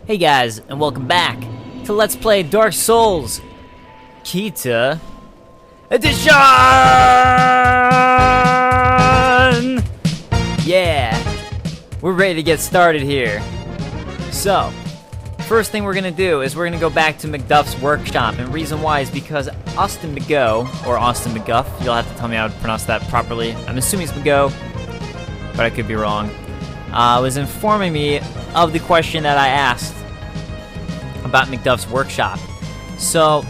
Hey guys, and welcome back to Let's Play Dark Souls Kita Edition! Yeah! We're ready to get started here. So, first thing we're gonna do is we're gonna go back to McDuff's workshop, and reason why is because Austin McGo, or Austin McGuff, you'll have to tell me how to pronounce that properly. I'm assuming it's McGo, but I could be wrong. Was informing me of the question that I asked about McDuff's workshop. So,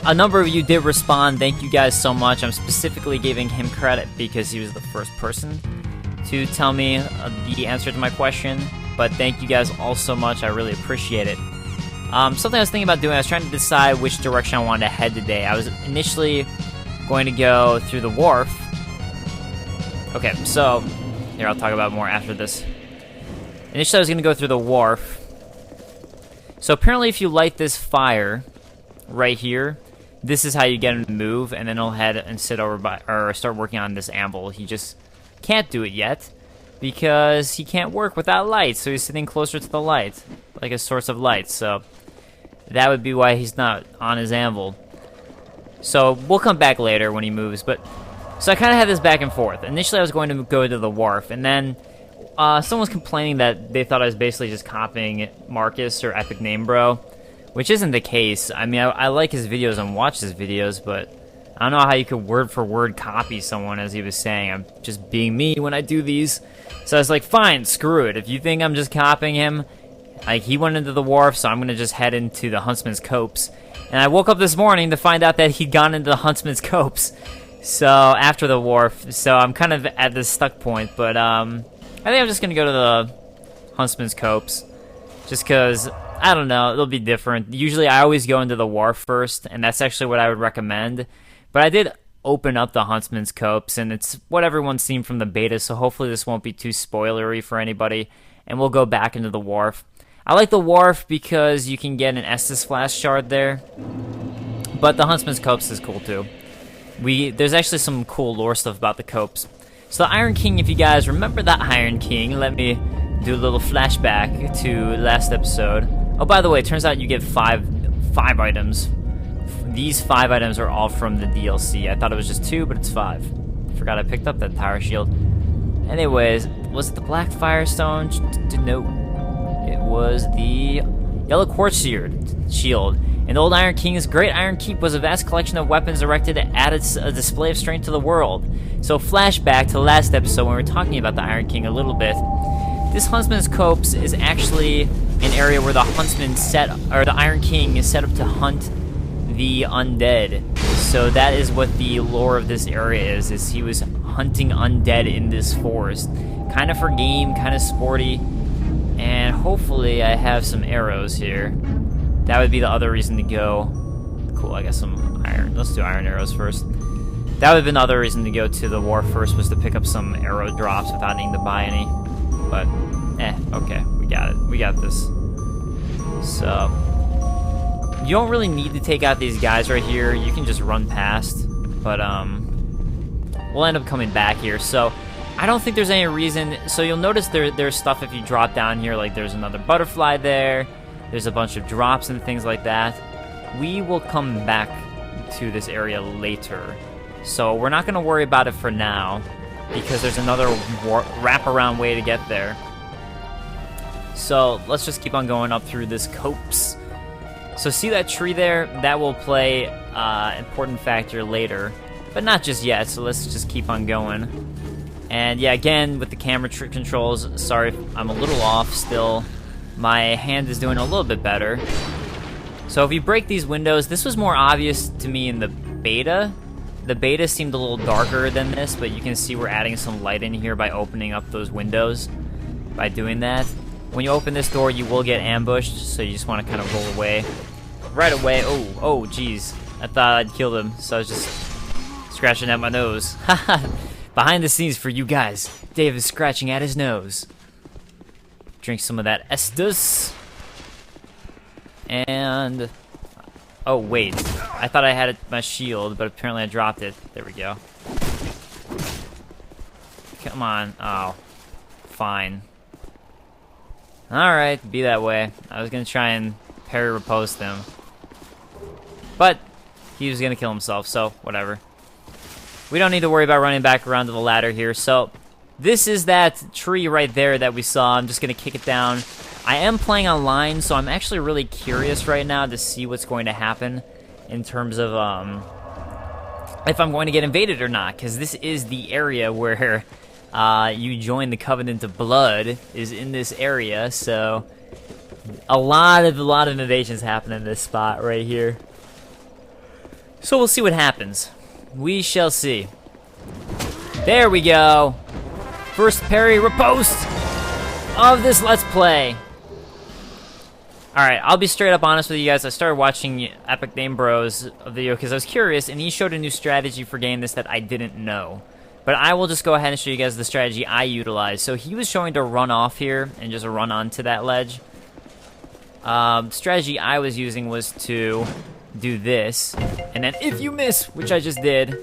a number of you did respond. Thank you guys so much. I'm specifically giving him credit because he was the first person to tell me the answer to my question. But thank you guys all so much. I really appreciate it. Something I was thinking about doing, I was trying to decide which direction I wanted to head today. I was initially going to go through the wharf. Okay, so, here, I'll talk about more after this. Initially, I was going to go through the wharf. So apparently if you light this fire right here, this is how you get him to move, and then he'll head and sit over by, or start working on this anvil. He just can't do it yet because he can't work without light, so he's sitting closer to the light, like a source of light. So that would be why he's not on his anvil. So we'll come back later when he moves, but so I kind of had this back and forth. Initially I was going to go to the wharf, and then someone was complaining that they thought I was basically just copying Marcus or Epic Name Bro, which isn't the case. I mean, I like his videos and watch his videos, but I don't know how you could word for word copy someone, as he was saying. I'm just being me when I do these. So I was like, fine, screw it. If you think I'm just copying him, like, he went into the wharf, so I'm going to just head into the Huntsman's Copse. And I woke up this morning to find out that he'd gone into the Huntsman's Copse. So, after the wharf. So I'm kind of at this stuck point, but, I think I'm just going to go to the Huntsman's Copse, just because, I don't know, it'll be different. Usually I always go into the wharf first, and that's actually what I would recommend. But I did open up the Huntsman's Copse, and it's what everyone's seen from the beta, so hopefully this won't be too spoilery for anybody, and we'll go back into the wharf. I like the wharf because you can get an Estus Flask shard there, but the Huntsman's Copse is cool too. There's actually some cool lore stuff about the Copse. So the Iron King, if you guys remember that Iron King, let me do a little flashback to last episode. Oh, by the way, it turns out you get five items. These 5 items are all from the DLC. I thought it was just 2, but it's 5. Forgot I picked up that power shield. Anyways, was it the Black Firestone? No. It was the Yellow Quartz Shield. And the old Iron King's great Iron Keep was a vast collection of weapons erected to add a display of strength to the world. So flashback to the last episode when we were talking about the Iron King a little bit. This Huntsman's Copse is actually an area where the the Iron King is set up to hunt the undead. So that is what the lore of this area is he was hunting undead in this forest. Kind of for game, kind of sporty. And hopefully I have some arrows here. That would be the other reason to go. Cool, I got some iron. Let's do iron arrows first. That would have been the other reason to go to the wharf first, was to pick up some arrow drops without needing to buy any. But, okay, we got it. We got this. So, you don't really need to take out these guys right here. You can just run past. But, we'll end up coming back here. So, I don't think there's any reason. So, you'll notice there's stuff if you drop down here. Like, there's another butterfly there. There's a bunch of drops and things like that. We will come back to this area later. So we're not going to worry about it for now, because there's another wraparound way to get there. So let's just keep on going up through this copse. So see that tree there? That will play an important factor later, but not just yet, so let's just keep on going. And yeah, again, with the camera controls, sorry if I'm a little off still. My hand is doing a little bit better. So if you break these windows, this was more obvious to me in the beta. The beta seemed a little darker than this, but you can see we're adding some light in here by opening up those windows. By doing that. When you open this door, you will get ambushed, so you just want to kind of roll away. Right away. Oh, jeez. I thought I'd killed him, so I was just scratching at my nose. Haha. Behind the scenes for you guys, Dave is scratching at his nose. Drink some of that Estus. And... oh, wait. I thought I had my shield, but apparently I dropped it. There we go. Come on. Oh. Fine. Alright, be that way. I was gonna try and parry riposte him. But he was gonna kill himself, so whatever. We don't need to worry about running back around to the ladder here. So this is that tree right there that we saw. I'm just gonna kick it down. I am playing online, so I'm actually really curious right now to see what's going to happen in terms of if I'm going to get invaded or not, because this is the area where you join the Covenant of Blood, is in this area. So a lot of invasions happen in this spot right here. So we'll see what happens. We shall see. There we go. First parry riposte of this Let's Play. Alright, I'll be straight up honest with you guys. I started watching Epic Name Bros' video because I was curious, and he showed a new strategy for getting this that I didn't know. But I will just go ahead and show you guys the strategy I utilized. So he was showing to run off here and just run onto that ledge. Strategy I was using was to do this, and then if you miss, which I just did,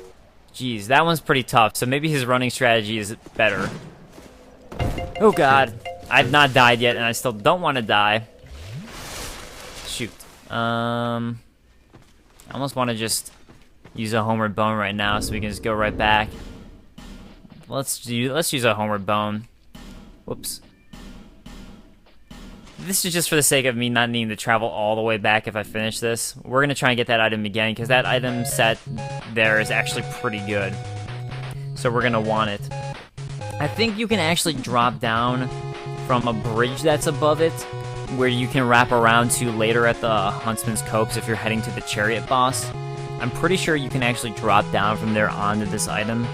geez, that one's pretty tough, so maybe his running strategy is better. Oh god, I've not died yet, and I still don't want to die. Shoot. I almost want to just use a homeward bone right now, so we can just go right back. Let's use a homeward bone. Whoops. This is just for the sake of me not needing to travel all the way back if I finish this. We're going to try and get that item again, because that item set there is actually pretty good. So we're going to want it. I think you can actually drop down from a bridge that's above it, where you can wrap around to later at the Huntsman's Copse if you're heading to the Chariot boss. I'm pretty sure you can actually drop down from there onto this item.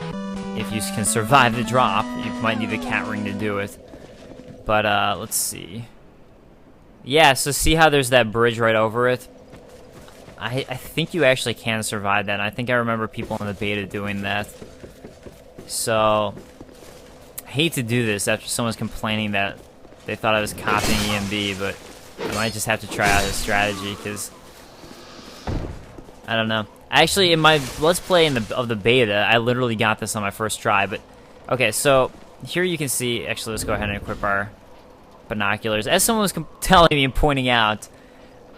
If you can survive the drop, you might need the cat ring to do it. But, let's see. Yeah, so see how there's that bridge right over it? I think you actually can survive that. I think I remember people in the beta doing that. So, I hate to do this after someone's complaining that they thought I was copying EMB, but I might just have to try out his strategy, because I don't know. Actually, in my Let's Play of the beta, I literally got this on my first try, but okay, so here you can see, actually let's go ahead and equip our binoculars. As someone was telling me and pointing out,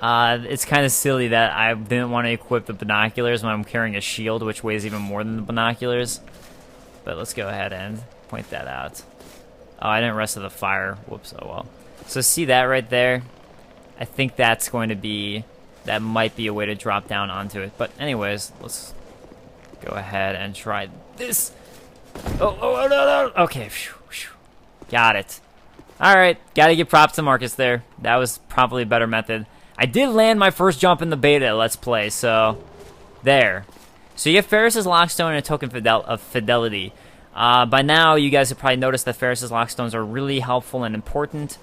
it's kind of silly that I didn't want to equip the binoculars when I'm carrying a shield, which weighs even more than the binoculars. But let's go ahead and point that out. Oh, I didn't rest of the fire. Whoops, oh well. So see that right there? I think that's going to be, that might be a way to drop down onto it. But anyways, let's go ahead and try this. Oh, no. Okay, got it. Alright, gotta give props to Marcus there. That was probably a better method. I did land my first jump in the beta Let's Play, so there. So you get Ferris's Lockstone and a Token of Fidelity. By now, you guys have probably noticed that Ferris's Lockstones are really helpful and important.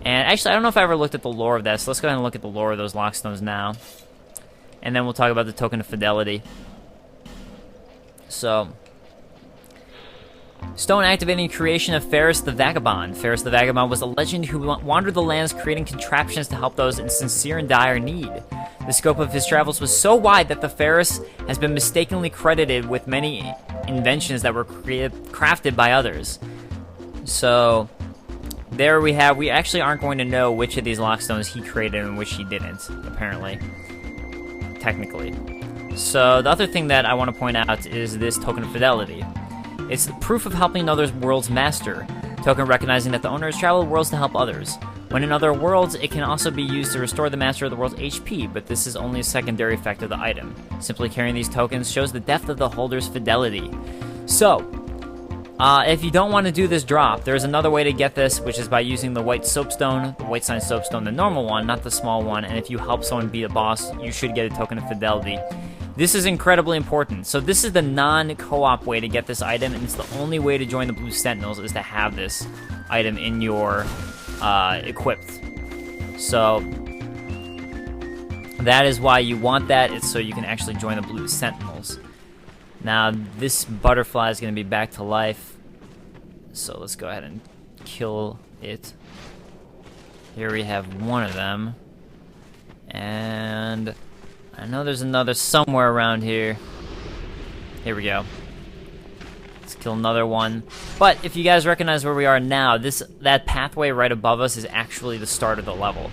And actually, I don't know if I ever looked at the lore of that, so let's go ahead and look at the lore of those Lockstones now. And then we'll talk about the Token of Fidelity. So, stone activating creation of Ferris the Vagabond. Ferris the Vagabond was a legend who wandered the lands creating contraptions to help those in sincere and dire need. The scope of his travels was so wide that the Ferris has been mistakenly credited with many inventions that were crafted by others. So, there we have, we actually aren't going to know which of these Lockstones he created and which he didn't, apparently. Technically. So, the other thing that I want to point out is this Token of Fidelity. It's the proof of helping others' worlds master. Token recognizing that the owner has traveled worlds to help others. When in other worlds, it can also be used to restore the master of the world's HP, but this is only a secondary effect of the item. Simply carrying these tokens shows the depth of the holder's fidelity. So, if you don't want to do this drop, there's another way to get this, which is by using the white soapstone, the white sign soapstone, the normal one, not the small one, and if you help someone beat a boss, you should get a Token of Fidelity. This is incredibly important. So this is the non-co-op way to get this item, and it's the only way to join the Blue Sentinels is to have this item in your equipped. So that is why you want that. It's so you can actually join the Blue Sentinels. Now this butterfly is going to be back to life. So let's go ahead and kill it. Here we have one of them. And I know there's another somewhere around here. Here we go. Let's Let's kill another one. But if you guys recognize where we are now, that pathway right above us is actually the start of the level.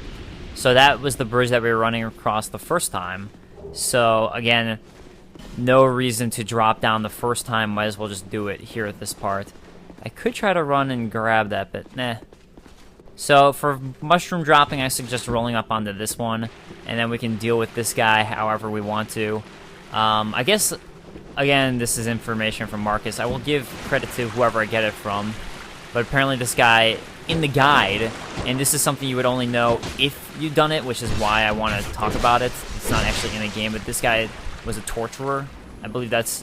So that was the bridge that we were running across the first time. So again, no reason to drop down the first time. Might as well just do it here at this part. I could try to run and grab that, but nah. So for mushroom dropping, I suggest rolling up onto this one, and then we can deal with this guy however we want to. I guess, again, this is information from Marcus. I will give credit to whoever I get it from, but apparently this guy in the guide, and this is something you would only know if you've done it, which is why I want to talk about it. It's not actually in the game, but this guy was a torturer. I believe that's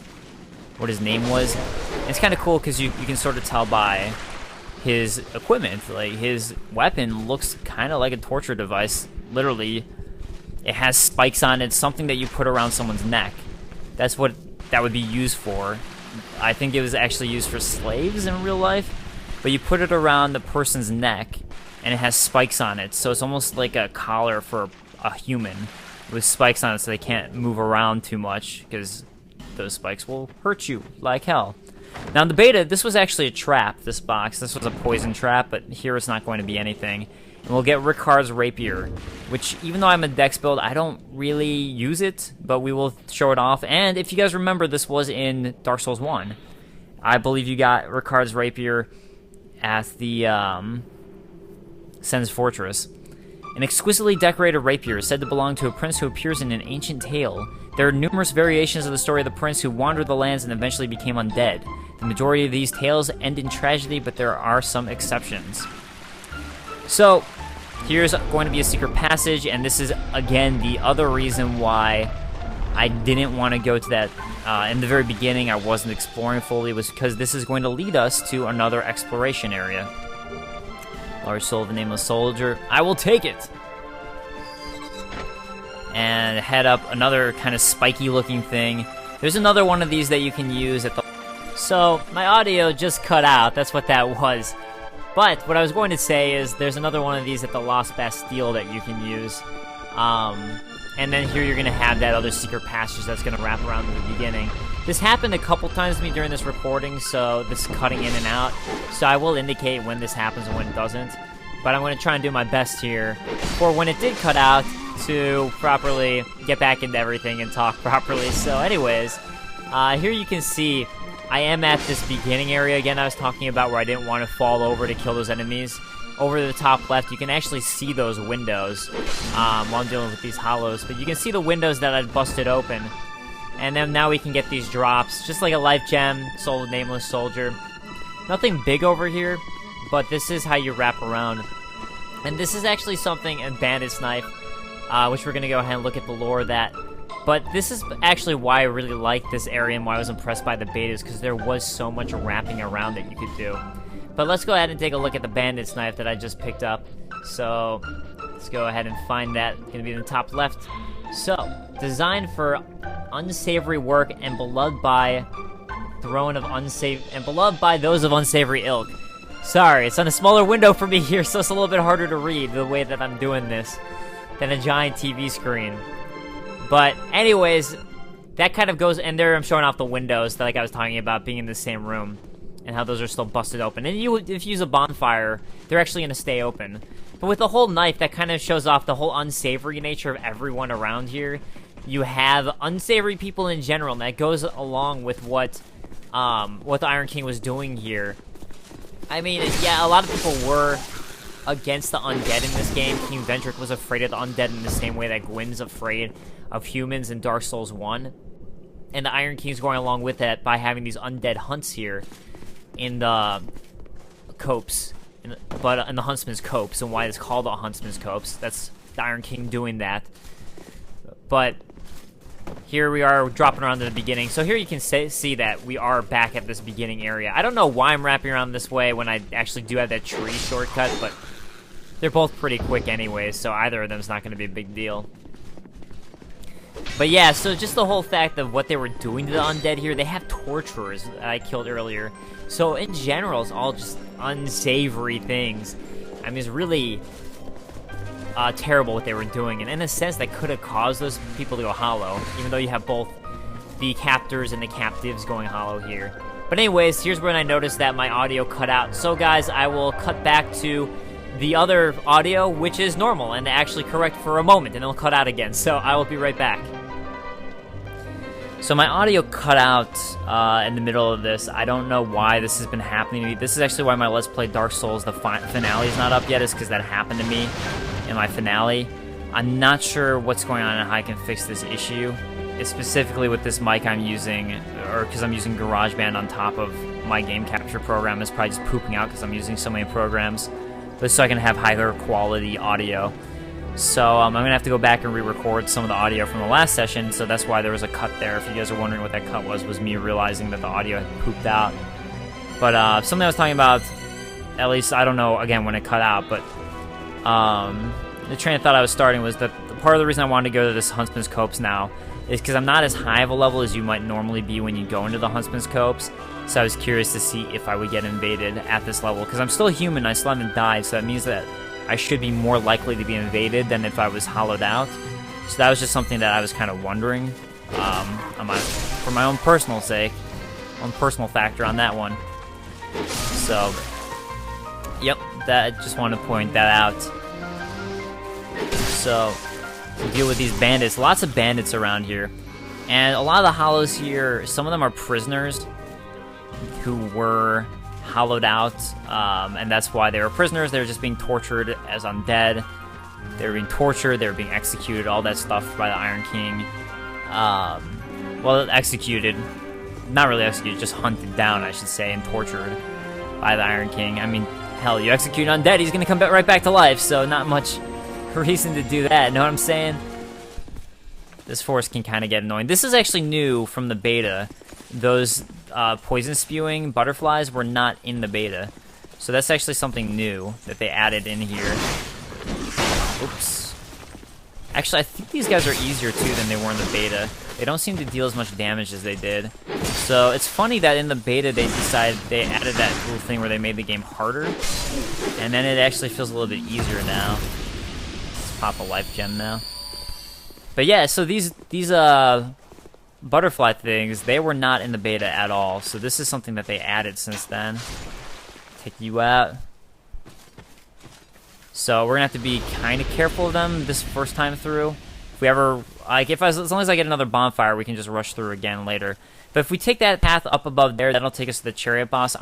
what his name was. And it's kind of cool because you can sort of tell by his equipment. Like, his weapon looks kind of like a torture device. Literally, it has spikes on it, something that you put around someone's neck. That's what that would be used for. I think it was actually used for slaves in real life, but you put it around the person's neck, and it has spikes on it, so it's almost like a collar for a human with spikes on it, so they can't move around too much, because those spikes will hurt you like hell. Now in the beta, this was actually a trap, this box. This was a poison trap, but here it's not going to be anything. And we'll get Ricard's Rapier, which, even though I'm a Dex build, I don't really use it, but we will show it off. And if you guys remember, this was in Dark Souls 1. I believe you got Ricard's Rapier at the Sen's Fortress. An exquisitely decorated rapier is said to belong to a prince who appears in an ancient tale. There are numerous variations of the story of the prince who wandered the lands and eventually became undead. The majority of these tales end in tragedy, but there are some exceptions. So, here's going to be a secret passage, and this is, again, the other reason why I didn't want to go to that. In the very beginning, I wasn't exploring fully, was because this is going to lead us to another exploration area. Large soul of the nameless soldier. I will take it! And head up another kind of spiky looking thing. There's another one of these that you can use at the... So, my audio just cut out, that's what that was. But, what I was going to say is, there's another one of these at the Lost Bastille that you can use. And then here you're going to have that other secret passage that's going to wrap around in the beginning. This happened a couple times to me during this recording, so this is cutting in and out. So I will indicate when this happens and when it doesn't. But I'm going to try and do my best here for when it did cut out to properly get back into everything and talk properly. So anyways, here you can see I am at this beginning area again I was talking about, where I didn't want to fall over to kill those enemies. Over the top left, you can actually see those windows while I'm dealing with these hollows. But you can see the windows that I'd busted open. And then now we can get these drops, just like a life gem, Soul of Nameless Soldier. Nothing big over here, but this is how you wrap around. And this is actually something, a Bandit's Knife, which we're going to go ahead and look at the lore of that. But this is actually why I really liked this area and why I was impressed by the betas, because there was so much wrapping around that you could do. But let's go ahead and take a look at the Bandit's Knife that I just picked up. So, let's go ahead and find that. It's going to be in the top left. So, designed for unsavory work and beloved by those of unsavory ilk. Sorry, it's on a smaller window for me here, so it's a little bit harder to read the way that I'm doing this than a giant TV screen. But anyways, that kind of goes, and there I'm showing off the windows that, like I was talking about, being in the same room, and how those are still busted open. And if you use a bonfire, they're actually going to stay open. But with the whole knife, that kind of shows off the whole unsavory nature of everyone around here. You have unsavory people in general, and that goes along with what the Iron King was doing here. I mean, yeah, a lot of people were against the undead in this game. King Vendrick was afraid of the undead in the same way that Gwyn's afraid of humans in Dark Souls 1. And the Iron King's going along with that by having these undead hunts here in the copse, in the Huntsman's Copse, and why it's called the Huntsman's Copse. That's the Iron King doing that. But here we are dropping around to the beginning. So here you can see that we are back at this beginning area. I don't know why I'm wrapping around this way when I actually do have that tree shortcut, but they're both pretty quick anyways, so either of them is not going to be a big deal. But yeah, so just the whole fact of what they were doing to the undead here, they have torturers that I killed earlier. So in general, it's all just unsavory things. I mean, it's really terrible what they were doing, and in a sense that could have caused those people to go hollow, even though you have both the captors and the captives going hollow here. But anyways, here's when I noticed that my audio cut out. So guys, I will cut back to the other audio, which is normal and actually correct for a moment, and it'll cut out again. So I will be right back. So my audio cut out in the middle of this. I don't know why this has been happening to me. This is actually why my Let's Play Dark Souls, the finale is not up yet, is because that happened to me in my finale. I'm not sure what's going on and how I can fix this issue. It's specifically with this mic I'm using, or because I'm using GarageBand on top of my game capture program. It's probably just pooping out because I'm using so many programs. But so I can have higher quality audio. So I'm going to have to go back and re-record some of the audio from the last session, so that's why there was a cut there. If you guys are wondering what that cut was me realizing that the audio had pooped out. But something I was talking about, at least I don't know, again, when it cut out, but the train of thought I was starting was that part of the reason I wanted to go to this Huntsman's Copse now is because I'm not as high of a level as you might normally be when you go into the Huntsman's Copse. So I was curious to see if I would get invaded at this level, because I'm still human, I still haven't died, so that means that I should be more likely to be invaded than if I was hollowed out. So that was just something that I was kind of wondering, for my own personal sake, own personal factor on that one. So, yep, that just wanted to point that out. So, to deal with these bandits, lots of bandits around here, and a lot of the hollows here, some of them are prisoners who were hollowed out, and that's why they were prisoners. They were just being tortured as undead. They were being tortured, they were being executed, all that stuff by the Iron King. Well, executed, not really executed, just hunted down, I should say, and tortured by the Iron King. I mean, hell, you execute an undead, he's gonna come right back to life, so not much reason to do that, know what I'm saying? This forest can kind of get annoying. This is actually new from the beta. Those poison spewing butterflies were not in the beta. So that's actually something new that they added in here. Oops. Actually, I think these guys are easier too than they were in the beta. They don't seem to deal as much damage as they did. So it's funny that in the beta they added that cool thing where they made the game harder. And then it actually feels a little bit easier now. Let's pop a life gem now. But yeah, so these butterfly things, they were not in the beta at all. So this is something that they added since then. Take you out. So we're gonna have to be kind of careful of them this first time through. If we ever, like, as long as I get another bonfire, we can just rush through again later. But if we take that path up above there, that'll take us to the chariot boss.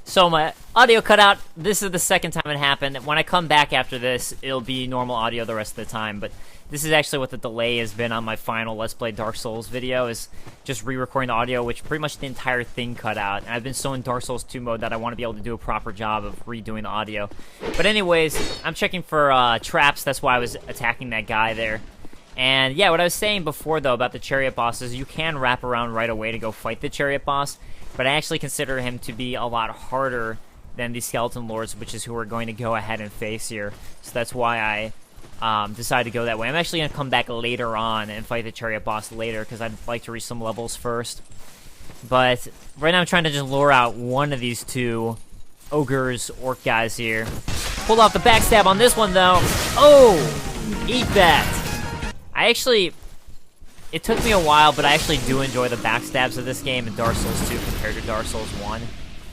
So my audio cut out. This is the second time it happened. When I come back after this, it'll be normal audio the rest of the time. But this is actually what the delay has been on my final Let's Play Dark Souls video, is just re-recording the audio, which pretty much the entire thing cut out. And I've been so in Dark Souls 2 mode that I want to be able to do a proper job of redoing the audio. But anyways, I'm checking for traps. That's why I was attacking that guy there. And yeah, what I was saying before, though, about the chariot boss is you can wrap around right away to go fight the chariot boss, but I actually consider him to be a lot harder than the skeleton lords, which is who we're going to go ahead and face here. So that's why I decided to go that way. I'm actually going to come back later on and fight the chariot boss later, because I'd like to reach some levels first. But right now I'm trying to just lure out one of these two ogres, orc guys here. Pulled off the backstab on this one, though. Oh! Eat that! It took me a while, but I actually do enjoy the backstabs of this game in Dark Souls 2 compared to Dark Souls 1.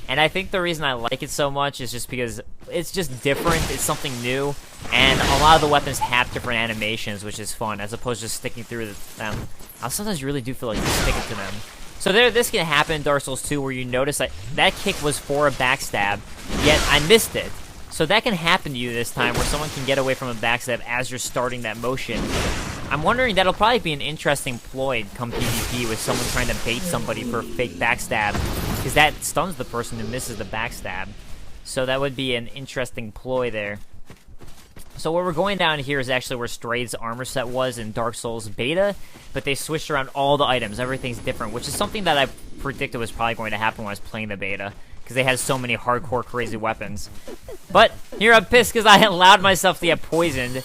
And I think the reason I like it so much is just because it's just different, it's something new, and a lot of the weapons have different animations, which is fun, as opposed to just sticking through them. I sometimes really do feel like just sticking to them. So this can happen in Dark Souls 2, where you notice that kick was for a backstab, yet I missed it. So that can happen to you this time, where someone can get away from a backstab as you're starting that motion. I'm wondering, that'll probably be an interesting ploy come PvP with someone trying to bait somebody for a fake backstab, because that stuns the person who misses the backstab. So that would be an interesting ploy there. So where we're going down here is actually where Straid's armor set was in Dark Souls Beta, but they switched around all the items. Everything's different, which is something that I predicted was probably going to happen when I was playing the beta, because they had so many hardcore crazy weapons. But here I'm pissed because I allowed myself to get poisoned,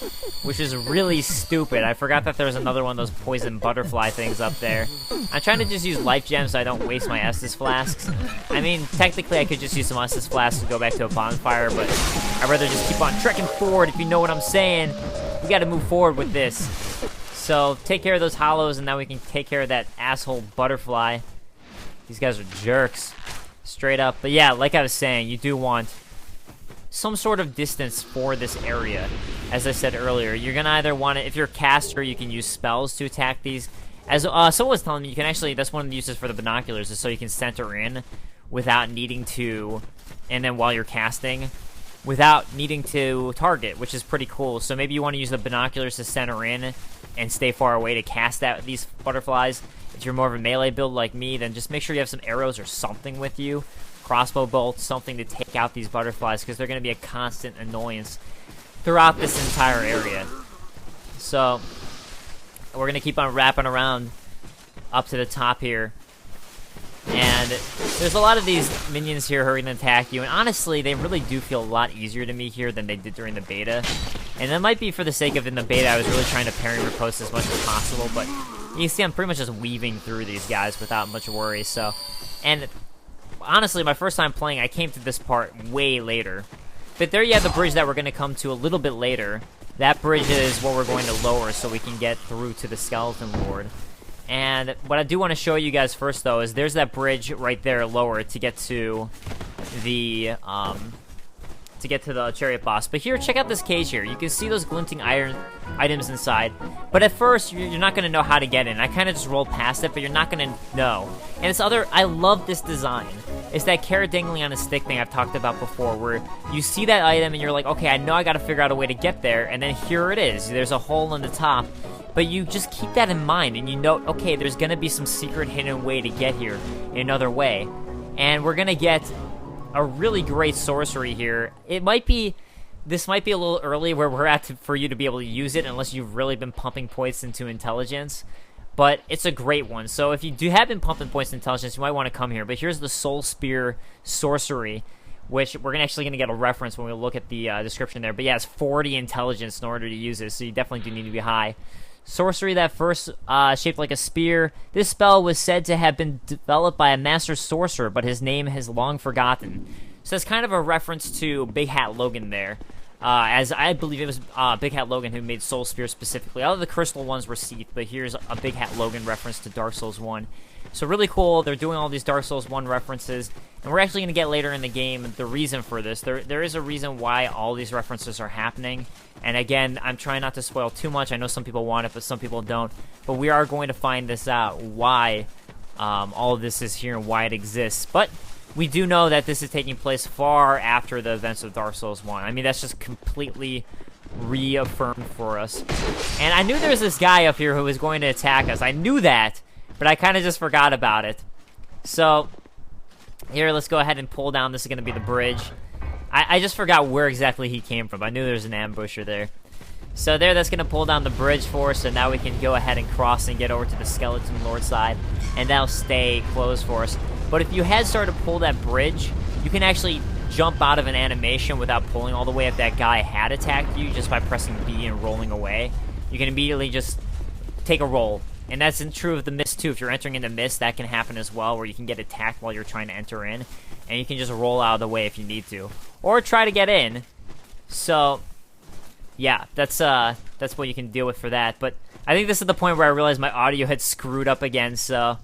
which is really stupid. I forgot that there was another one of those poison butterfly things up there. I'm trying to just use life gems so I don't waste my Estus flasks. I mean, technically I could just use some Estus flasks to go back to a bonfire, but I'd rather just keep on trekking forward, if you know what I'm saying. We gotta move forward with this. So take care of those hollows, and now we can take care of that asshole butterfly. These guys are jerks. Straight up. But yeah, like I was saying, you do want some sort of distance for this area. As I said earlier, you're gonna either want to, if you're a caster, you can use spells to attack these. As someone was telling me, you can actually, that's one of the uses for the binoculars, is so you can center in without needing to, and then while you're casting, without needing to target, which is pretty cool. So maybe you want to use the binoculars to center in and stay far away to cast out these butterflies. If you're more of a melee build like me, then just make sure you have some arrows or something with you. Crossbow bolts, something to take out these butterflies, because they're going to be a constant annoyance throughout this entire area. So we're going to keep on wrapping around up to the top here. And there's a lot of these minions here who are going to attack you. And honestly, they really do feel a lot easier to me here than they did during the beta. And that might be for the sake of in the beta, I was really trying to parry riposte as much as possible. But you see, I'm pretty much just weaving through these guys without much worry. So, and honestly, my first time playing, I came to this part way later. But there you have the bridge that we're going to come to a little bit later. That bridge is what we're going to lower so we can get through to the Skeleton Lord. And what I do want to show you guys first, though, is there's that bridge right there lower to get to the chariot boss. But here, check out this cage here. You can see those glinting iron items inside. But at first, you're not going to know how to get in. I kind of just rolled past it, but you're not going to know. And it's I love this design. It's that carrot dangling on a stick thing I've talked about before, where you see that item and you're like, okay, I know I got to figure out a way to get there. And then here it is. There's a hole in the top. But you just keep that in mind, and you know, okay, there's going to be some secret hidden way to get here in another way. And we're going to get a really great sorcery here. This might be a little early where we're at for you to be able to use it, unless you've really been pumping points into intelligence. But it's a great one. So if you have been pumping points in intelligence, you might want to come here. But here's the Soul Spear sorcery, which we're actually going to get a reference when we look at the description there. But yeah, it's 40 intelligence in order to use this, so you definitely do need to be high. Sorcery that first shaped like a spear. This spell was said to have been developed by a master sorcerer, but his name has long forgotten. So that's kind of a reference to Big Hat Logan there. As I believe it was Big Hat Logan who made Soul Spear specifically. All of the crystal ones were Seath, but here's a Big Hat Logan reference to Dark Souls 1. So really cool. They're doing all these Dark Souls 1 references. And we're actually going to get later in the game the reason for this. There is a reason why all these references are happening. And again, I'm trying not to spoil too much. I know some people want it, but some people don't. But we are going to find this out, why all of this is here and why it exists. But we do know that this is taking place far after the events of Dark Souls 1. I mean, that's just completely reaffirmed for us. And I knew there was this guy up here who was going to attack us. I knew that, but I kind of just forgot about it. So here, let's go ahead and pull down. This is going to be the bridge. I just forgot where exactly he came from. I knew there was an ambusher there. So there, that's going to pull down the bridge for us, so now we can go ahead and cross and get over to the Skeleton Lord side, and that'll stay closed for us. But if you had started to pull that bridge, you can actually jump out of an animation without pulling all the way if that guy had attacked you, just by pressing B and rolling away. You can immediately just take a roll. And that's true of the mist too. If you're entering into mist, that can happen as well, where you can get attacked while you're trying to enter in, and you can just roll out of the way if you need to, or try to get in. So yeah, that's what you can deal with for that. But I think this is the point where I realized my audio had screwed up again. So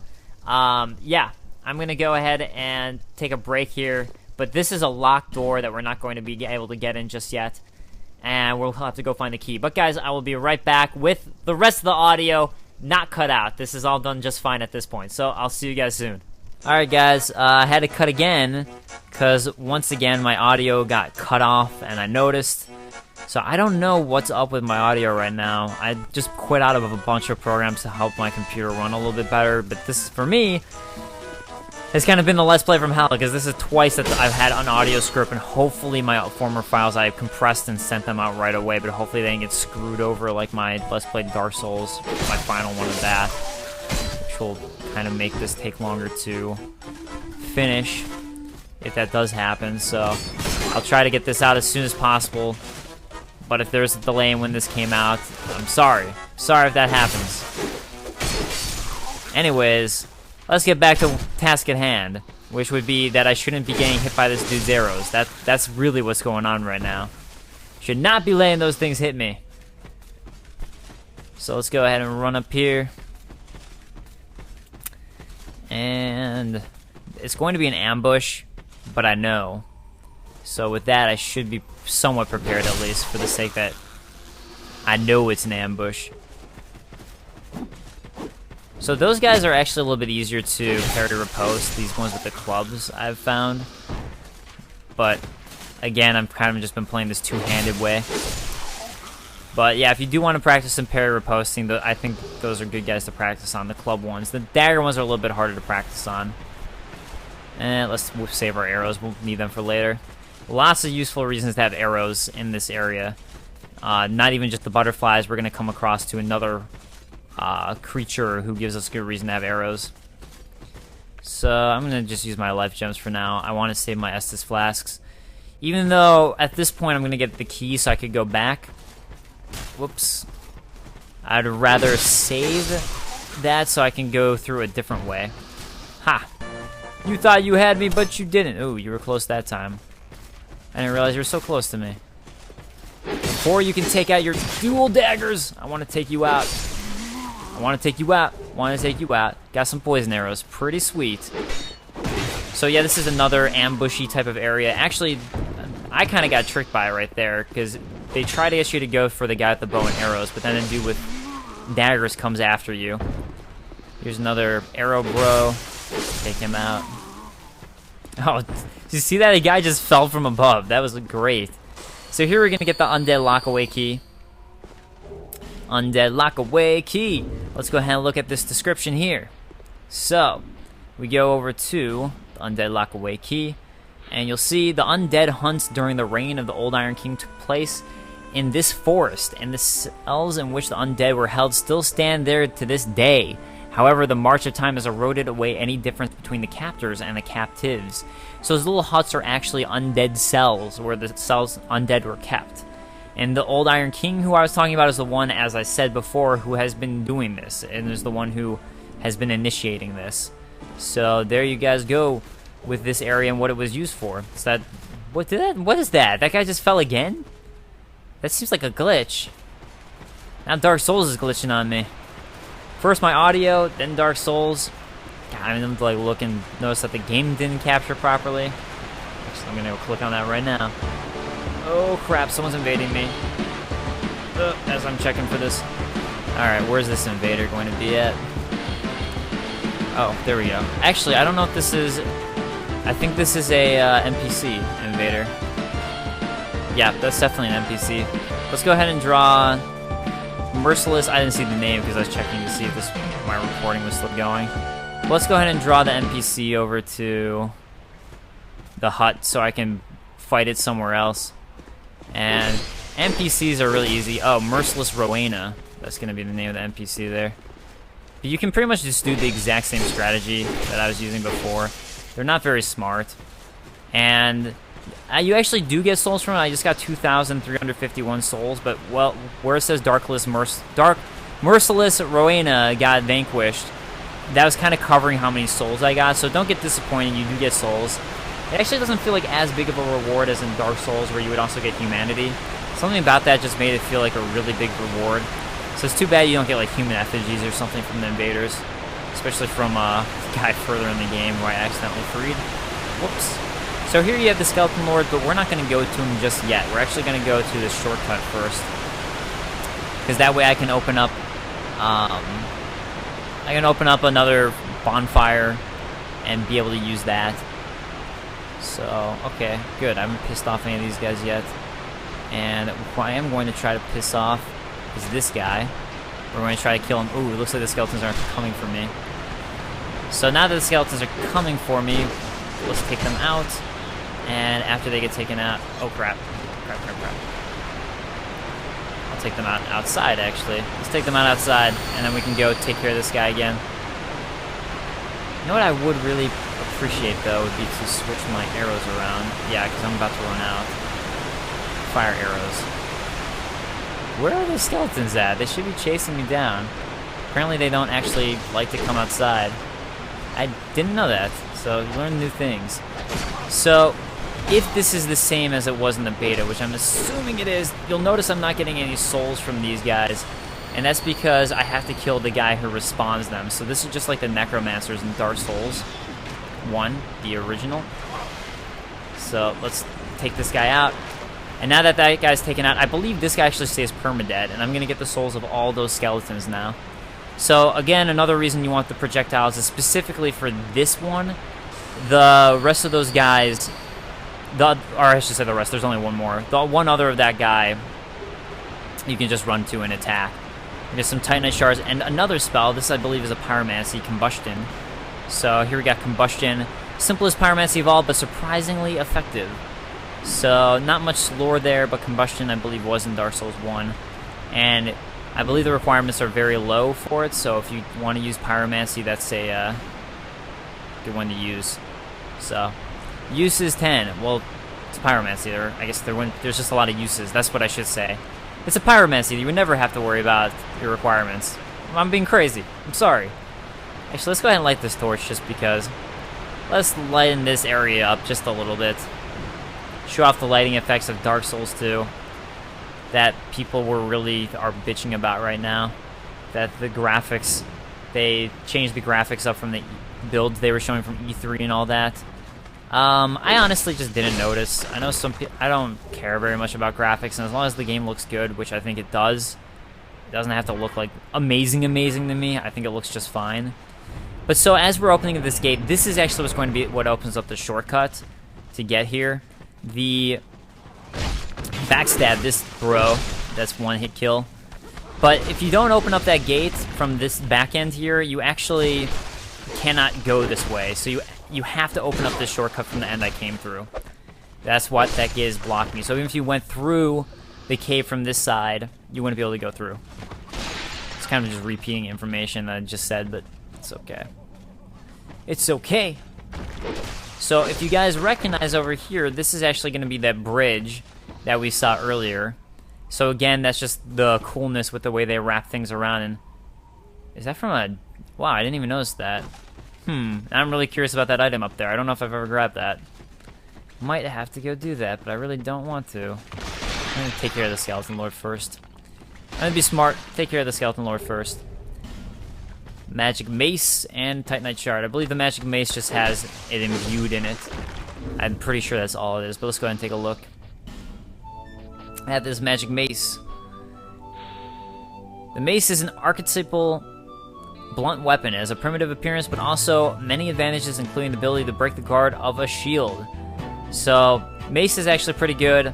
yeah, I'm gonna go ahead and take a break here. But this is a locked door that we're not going to be able to get in just yet, and we'll have to go find the key. But guys, I will be right back with the rest of the audio. Not cut out. This is all done just fine at this point. So I'll see you guys soon. Alright guys, I had to cut again because once again my audio got cut off and I noticed. So I don't know what's up with my audio right now. I just quit out of a bunch of programs to help my computer run a little bit better. But this, for me, has kind of been the Let's Play from Hell, because this is twice that I've had an audio script, and hopefully my former files I compressed and sent them out right away, but hopefully they didn't get screwed over like my Let's Play Dark Souls, my final one of that, which will kind of make this take longer to finish, if that does happen. So I'll try to get this out as soon as possible, but if there's a delay in when this came out, I'm sorry. Sorry if that happens. Anyways, let's get back to task at hand, which would be that I shouldn't be getting hit by this dude's arrows. That's really what's going on right now. Should not be letting those things hit me. So let's go ahead and run up here. And it's going to be an ambush, but I know. So with that, I should be somewhat prepared, at least, for the sake that I know it's an ambush. So those guys are actually a little bit easier to parry riposte, these ones with the clubs, I've found. But, again, I've kind of just been playing this two-handed way. But yeah, if you do want to practice some parry riposting, I think those are good guys to practice on, the club ones. The dagger ones are a little bit harder to practice on. And we'll save our arrows, we'll need them for later. Lots of useful reasons to have arrows in this area. Not even just the butterflies, we're going to come across to another creature who gives us a good reason to have arrows. So I'm going to just use my life gems for now. I want to save my Estus flasks. Even though at this point I'm going to get the key so I could go back. Whoops. I'd rather save that so I can go through a different way. Ha! You thought you had me, but you didn't. Ooh, you were close that time. I didn't realize you were so close to me. Before you can take out your dual daggers, I want to take you out. I want to take you out. Want to take you out. Got some poison arrows. Pretty sweet. So yeah, this is another ambushy type of area. Actually, I kind of got tricked by it right there, because they try to get you to go for the guy with the bow and arrows, but then a dude with daggers comes after you. Here's another arrow bro. Take him out. Oh, did you see that? A guy just fell from above. That was great. So here we're going to get the Undead Lockaway Key. Undead Lockaway Key. Let's go ahead and look at this description here. So, we go over to the Undead Lockaway Key, and you'll see the undead hunts during the reign of the Old Iron King took place in this forest, and the cells in which the undead were held still stand there to this day. However, the march of time has eroded away any difference between the captors and the captives. So those little huts are actually undead cells, where the cells undead were kept. And the Old Iron King, who I was talking about, is the one, as I said before, who has been doing this, and is the one who has been initiating this. So there you guys go with this area and what it was used for. Is that what is that? That guy just fell again? That seems like a glitch. Now Dark Souls is glitching on me. First my audio, then Dark Souls. God, I'm gonna like look and notice that the game didn't capture properly. Actually, I'm gonna go click on that right now. Oh crap, someone's invading me. As I'm checking for this. Alright, where's this invader going to be at? Oh, there we go. Actually, I don't know if this is... I think this is a NPC invader. Yeah, that's definitely an NPC. Let's go ahead and draw Merciless. I didn't see the name because I was checking to see if my recording was still going. But let's go ahead and draw the NPC over to the hut so I can fight it somewhere else. And NPCs are really easy. Oh, Merciless Rowena. That's going to be the name of the NPC there. But you can pretty much just do the exact same strategy that I was using before. They're not very smart. And you actually do get souls from it. I just got 2,351 souls. But, well, where it says Merciless Rowena got vanquished, that was kind of covering how many souls I got. So don't get disappointed. You do get souls. It actually doesn't feel like as big of a reward as in Dark Souls, where you would also get humanity. Something about that just made it feel like a really big reward. So it's too bad you don't get like human effigies or something from the invaders. Especially from a guy further in the game who I accidentally freed. Whoops. So here you have the Skeleton Lord, but we're not going to go to him just yet. We're actually going to go to the shortcut first. Because that way I can open up... another bonfire and be able to use that. So, okay, good. I haven't pissed off any of these guys yet. And who I am going to try to piss off is this guy. We're going to try to kill him. Ooh, it looks like the skeletons aren't coming for me. So now that the skeletons are coming for me, let's take them out. And after they get taken out... Oh, crap. Crap. I'll take them out outside, actually. Let's take them out outside, and then we can go take care of this guy again. You know what I would really appreciate, though, would be to switch my arrows around. Yeah, because I'm about to run out. Fire arrows. Where are the skeletons at? They should be chasing me down. Apparently they don't actually like to come outside. I didn't know that, so you learn new things. So, if this is the same as it was in the beta, which I'm assuming it is, you'll notice I'm not getting any souls from these guys. And that's because I have to kill the guy who respawns them. So this is just like the necromancers in Dark Souls. 1, the original. So let's take this guy out. And now that that guy's taken out, I believe this guy actually stays permadead, and I'm going to get the souls of all those skeletons now. So again, another reason you want the projectiles is specifically for this one. The rest of those guys, or I should say the rest, there's only one more. The one other of that guy, you can just run to and attack. There's some Titanite shards and another spell. This, I believe, is a Pyromancy, Combustion. So here we got Combustion. Simplest Pyromancy of all, but surprisingly effective. So not much lore there, but Combustion, I believe, was in Dark Souls 1. And I believe the requirements are very low for it, so if you want to use Pyromancy, that's a good one to use. So, use is 10. Well, it's Pyromancy. I guess there's just a lot of uses. That's what I should say. It's a Pyromancy. You would never have to worry about your requirements. I'm being crazy. I'm sorry. Actually, let's go ahead and light this torch just because. Let's lighten this area up just a little bit. Show off the lighting effects of Dark Souls 2 that people are bitching about right now. That the graphics, they changed the graphics up from the builds they were showing from E3 and all that. I honestly just didn't notice. I know I don't care very much about graphics, and as long as the game looks good, which I think it does, it doesn't have to look like amazing to me. I think it looks just fine. But so as we're opening this gate, this is actually what's going to be what opens up the shortcut to get here. The backstab this bro, that's one hit kill. But if you don't open up that gate from this back end here, you actually cannot go this way. So you have to open up this shortcut from the end I came through. That's what that gate is blocking me. So even if you went through the cave from this side, you wouldn't be able to go through. It's kind of just repeating information that I just said, but it's okay. It's okay. So if you guys recognize over here, this is actually going to be that bridge that we saw earlier. So again, that's just the coolness with the way they wrap things around. And is that from a... Wow, I didn't even notice that. I'm really curious about that item up there. I don't know if I've ever grabbed that. Might have to go do that, but I really don't want to. I'm going to take care of the Skeleton Lord first. I'm going to be smart. Take care of the Skeleton Lord first. Magic Mace and Titanite Shard. I believe the Magic Mace just has it imbued in it. I'm pretty sure that's all it is, but let's go ahead and take a look at this Magic Mace. The Mace is an archetypal blunt weapon. It has a primitive appearance, but also many advantages, including the ability to break the guard of a shield. So, Mace is actually pretty good,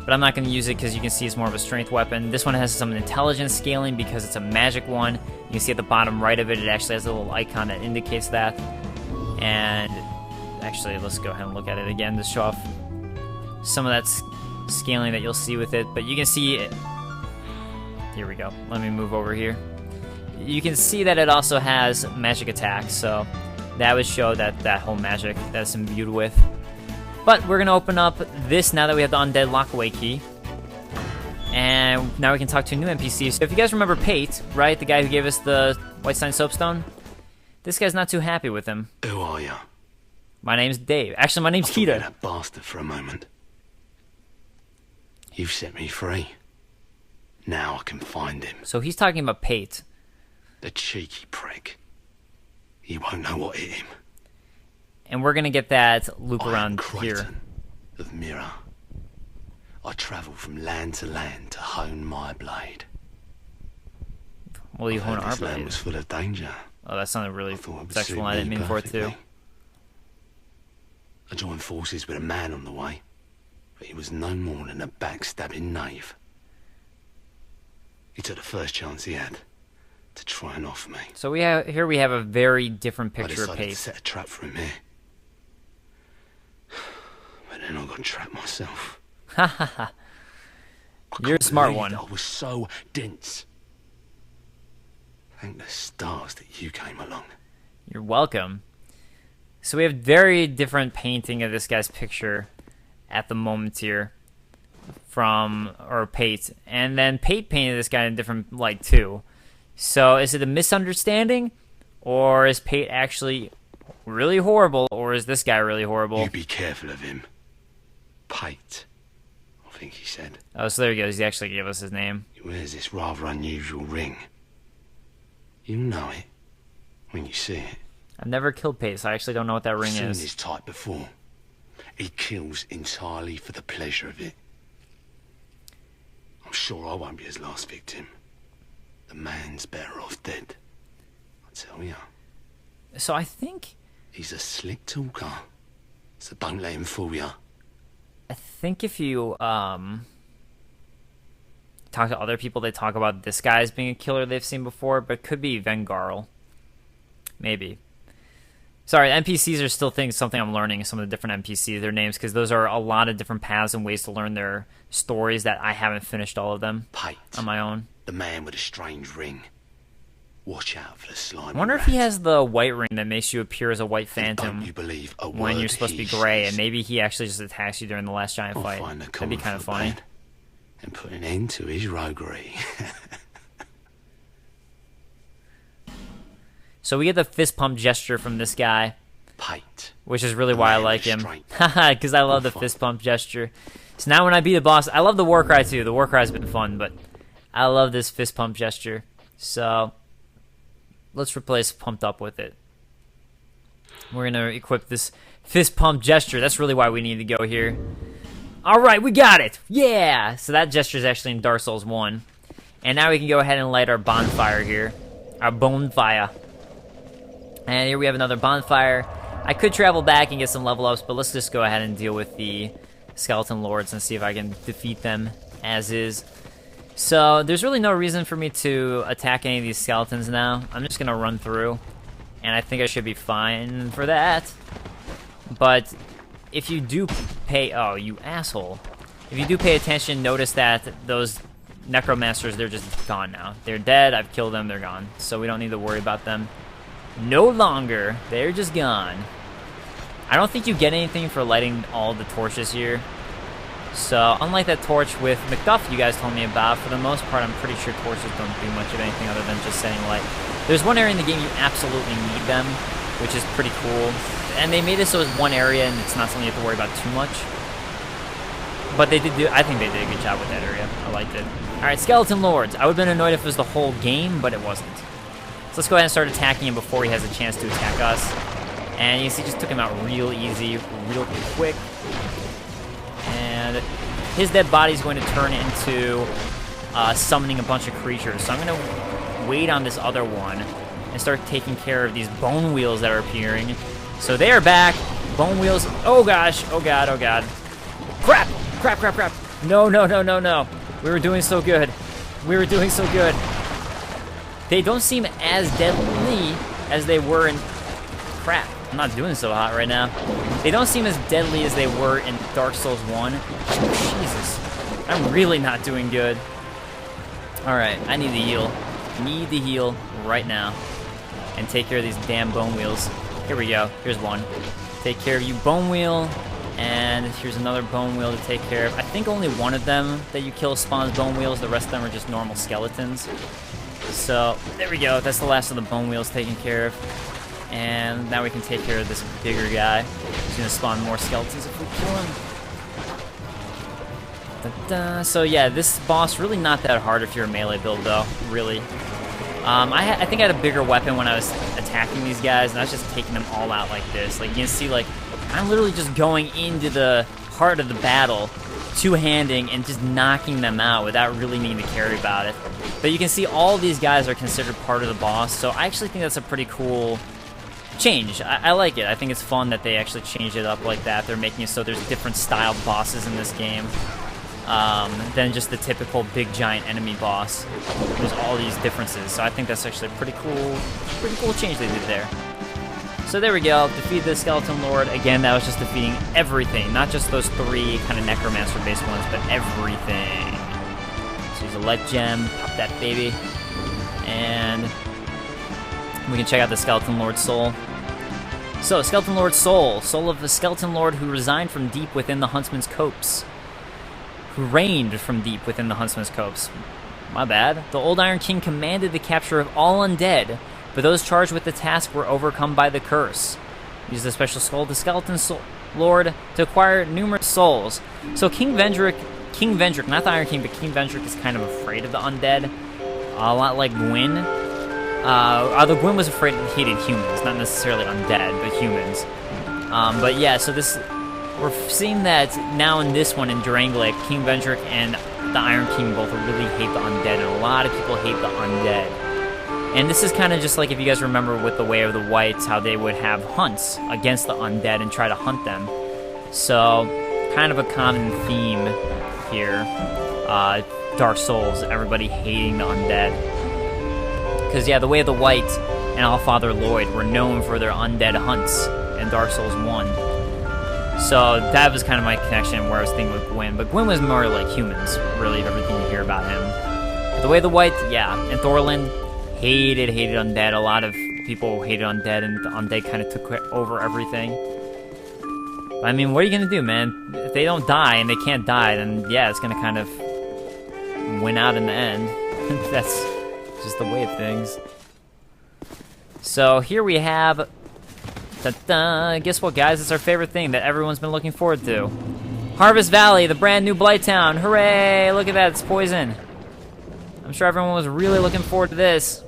but I'm not going to use it because you can see it's more of a strength weapon. This one has some intelligence scaling because it's a magic one. You can see at the bottom right of it, it actually has a little icon that indicates that. And actually, let's go ahead and look at it again to show off some of that scaling that you'll see with it. But you can see it. Here we go. Let me move over here. You can see that it also has magic attacks, so that would show that whole magic that's imbued with. But we're going to open up this now that we have the Undead lockaway key. And now we can talk to a new NPC. So if you guys remember Pate, right? The guy who gave us the Whitestone Soapstone? This guy's not too happy with him. Who are you? My name's Dave. Actually, my name's Kita. That bastard for a moment. You've set me free. Now I can find him. So he's talking about Pate. The cheeky prick. He won't know what hit him. And we're going to get that loop around here. Crichton of Mirror. I travel from land to land to hone my blade. Well, you hone our This land blade. was full of danger. Oh, that sounded really I thought it would sexual. suit I didn't me mean for it to. perfectly. I joined forces with a man on the way, but he was no more than a backstabbing knave. He took the first chance he had to try and off me. So here we have a very different I picture of decided to Pate. set a trap for him here. But then I got trapped myself. Ha ha ha. I You're a can't smart believe one. I was so dense. Thank the stars that you came along. You're welcome. So we have very different painting of this guy's picture at the moment here or Pate. And then Pate painted this guy in a different light too. So is it a misunderstanding? Or is Pate actually really horrible? Or is this guy really horrible? You be careful of him. Pate, I think he said. Oh, so there he goes. He actually gave us his name. He wears this rather unusual ring. You'll know it when you see it. I've never killed Pace, so I actually don't know what that ring Seen is. his type before. He kills entirely for the pleasure of it. I'm sure I won't be his last victim. The man's better off dead. I tell ya. So I think He's a slick talker. So don't let him fool ya. if you talk to other people, they talk about this guy as being a killer they've seen before, but it could be Vengarl. Maybe. Sorry, NPCs are still something I'm learning, some of the different NPCs, their names, because those are a lot of different paths and ways to learn their stories that I haven't finished all of them Pate, on my own. the man with a strange ring. Watch out for the slimy I wonder if he has the white ring that makes you appear as a white phantom Don't you believe a when word you're supposed to be he gray, says. and maybe he actually just attacks you during the last giant I'll fight. find a That'd be common kind of for funny. bad and put an end to his roguery. So we get the fist pump gesture from this guy, Pate. which is really The why I man like with him. strength. Haha, because I love the Fun. fist pump gesture. So now when I beat a boss, I love the war cry too. The war cry's been fun, but I love this fist pump gesture. So let's replace pumped up with it. We're going to equip this fist pump gesture. That's really why we need to go here. All right, we got it. Yeah. So that gesture is actually in Dark Souls 1. And now we can go ahead and light our bonfire here. Our bonfire. And here we have another bonfire. I could travel back and get some level ups, but let's just go ahead and deal with the skeleton lords and see if I can defeat them as is. So there's really no reason for me to attack any of these skeletons now. I'm just gonna run through, and I think I should be fine for that. But if you do oh, you asshole. If you do pay attention, notice that those necromancers, they're just gone now. They're dead, I've killed them, they're gone. So we don't need to worry about them. No longer. They're just gone. I don't think you get anything for lighting all the torches here. So, unlike that torch with Macduff you guys told me about, for the most part, I'm pretty sure torches don't do much of anything other than just setting light. There's one area in the game you absolutely need them, which is pretty cool. And they made it so it's one area and it's not something you have to worry about too much. But they did I think they did a good job with that area. I liked it. Alright, Skeleton Lords. I would have been annoyed if it was the whole game, but it wasn't. So let's go ahead and start attacking him before he has a chance to attack us. And you see, just took him out real easy, real quick. And his dead body is going to turn into summoning a bunch of creatures. So I'm going to wait on this other one and start taking care of these bone wheels that are appearing. So they are back. Bone wheels. Oh gosh. Oh god. Oh god. Crap. Crap, crap, crap. No, no, no, no, no. We were doing so good. We were doing so good. They don't seem as deadly as they were in... Crap. I'm not doing so hot right now. They don't seem as deadly as they were in Dark Souls 1. Jesus. I'm really not doing good. Alright, I need to heal. Need to heal right now. And take care of these damn bone wheels. Here we go. Here's one. Take care of you, bone wheel. And here's another bone wheel to take care of. I think only one of them that you kill spawns bone wheels. The rest of them are just normal skeletons. So, there we go. That's the last of the bone wheels taken care of. And now we can take care of this bigger guy. He's going to spawn more skeletons if we kill him. Da-da. So yeah, this boss really not that hard if you're a melee build though, really. I think I had a bigger weapon when I was attacking these guys, and I was just taking them all out like this. Like you can see, like I'm literally just going into the heart of the battle, two-handing and just knocking them out without really needing to care about it. But you can see all these guys are considered part of the boss, so I actually think that's a pretty cool change. I like it. I think it's fun that they actually changed it up like that. They're making it so there's different style bosses in this game than just the typical big giant enemy boss. There's all these differences, so I think that's actually a pretty cool change they did there. So there we go, defeat the Skeleton Lord. Again, that was just defeating everything, not just those three kind of Necromancer-based ones, but everything. So use a light gem, pop that baby, and we can check out the Skeleton Lord's soul. So, Skeleton Lord's soul. Soul of the Skeleton Lord who resigned from deep within the Huntsman's copse. Who reigned from deep within the Huntsman's copse. My bad. The old Iron King commanded the capture of all undead, but those charged with the task were overcome by the curse. Used the special skull of the Skeleton Lord to acquire numerous souls. So King Vendrick, not the Iron King, but King Vendrick is kind of afraid of the undead. A lot like Gwyn. Although Gwyn was afraid hated humans, not necessarily undead, but humans. But yeah, so we're seeing that now in this one in Drangleic, King Vendrick and the Iron King both really hate the undead, and a lot of people hate the undead. And this is kind of just like, if you guys remember with the Way of the Whites, how they would have hunts against the undead and try to hunt them. So, kind of a common theme here. Dark Souls, everybody hating the undead. Because, yeah, the Way of the White and Allfather Lloyd were known for their undead hunts in Dark Souls 1. So, that was kind of my connection where I was thinking with Gwyn. But Gwyn was more like humans, really, everything you hear about him. But the Way of the White, yeah. And Thorlin hated undead. A lot of people hated undead, and the undead kind of took over everything. But, I mean, what are you going to do, man? If they don't die, and they can't die, then, yeah, it's going to kind of win out in the end. That's just the way of things. So here we have, guess what, guys? It's our favorite thing that everyone's been looking forward to. Harvest Valley, the brand new Blight Town. Hooray! Look at that, it's poison. I'm sure everyone was really looking forward to this.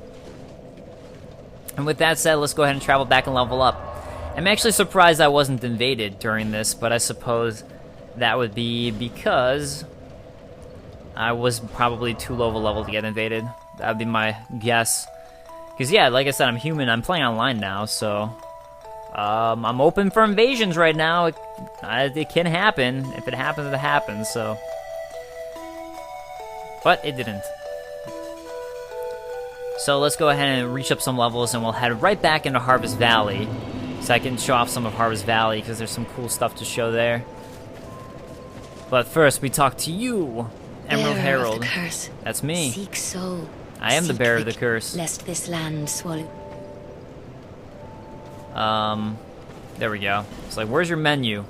And with that said, let's go ahead and travel back and level up. I'm actually surprised I wasn't invaded during this, but I suppose that would be because I was probably too low of a level to get invaded. That would be my guess. Because, yeah, like I said, I'm human. I'm playing online now, so I'm open for invasions right now. It can happen. If it happens, it happens, so. But it didn't. So let's go ahead and reach up some levels, and we'll head right back into Harvest Valley. So I can show off some of Harvest Valley, because there's some cool stuff to show there. But first, we talk to you, Emerald Herald. Of the curse. That's me. Seek soul. I am the bearer of the curse. Lest this land swallow. There we go. It's like, where's your menu?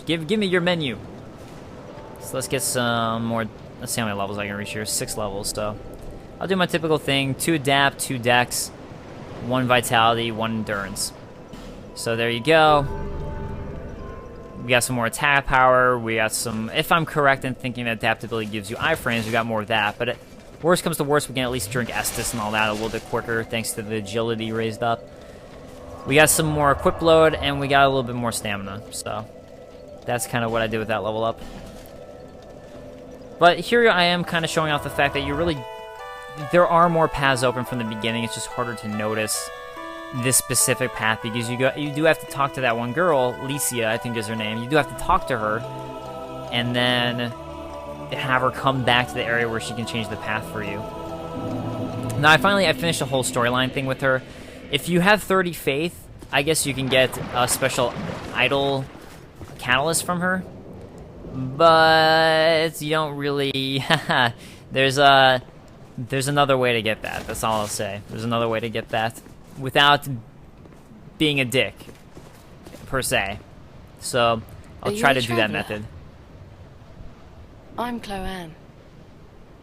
Give me your menu. So let's get some more. Let's see how many levels I can reach here. 6 levels, so I'll do my typical thing: 2 adapt, 2 dex, 1 vitality, 1 endurance. So there you go. We got some more attack power. We got some, if I'm correct in thinking that adaptability gives you iframes, we got more of that. But worst comes to worst, we can at least drink Estus and all that a little bit quicker thanks to the agility raised up. We got some more equip load, and we got a little bit more stamina. So that's kind of what I did with that level up. But here I am kind of showing off the fact that there are more paths open from the beginning. It's just harder to notice this specific path because you do have to talk to that one girl, Licia, I think is her name. You do have to talk to her and then have her come back to the area where she can change the path for you. Now I finished a whole storyline thing with her. If you have 30 faith, I guess you can get a special idol catalyst from her, but you don't really. There's another way to get that. That's all I'll say. There's another way to get that without being a dick, per se. So I'll try to do that method. I'm Chloanne,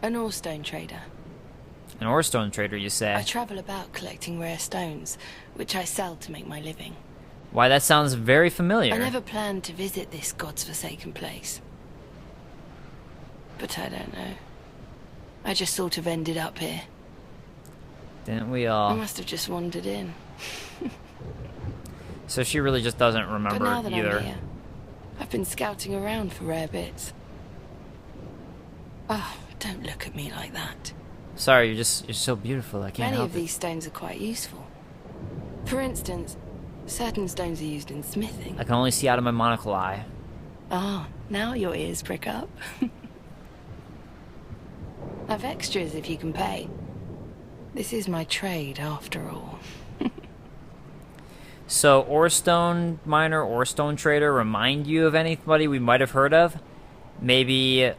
an ore-stone trader. An ore-stone trader, you say? I travel about collecting rare stones, which I sell to make my living. Why, that sounds very familiar. I never planned to visit this god's-forsaken place. But I don't know. I just sort of ended up here. Didn't we all? I must have just wandered in. So she really just doesn't remember but now that either. I'm here, I've been scouting around for rare bits. Oh, don't look at me like that. Sorry, you're so beautiful. I can't Many help of these stones are quite useful. For instance, certain stones are used in smithing. I can only see out of my monocle eye. Oh, now your ears prick up. I've extras if you can pay. This is my trade, after all. So, Orestone miner, Orestone trader, remind you of anybody we might have heard of? Maybe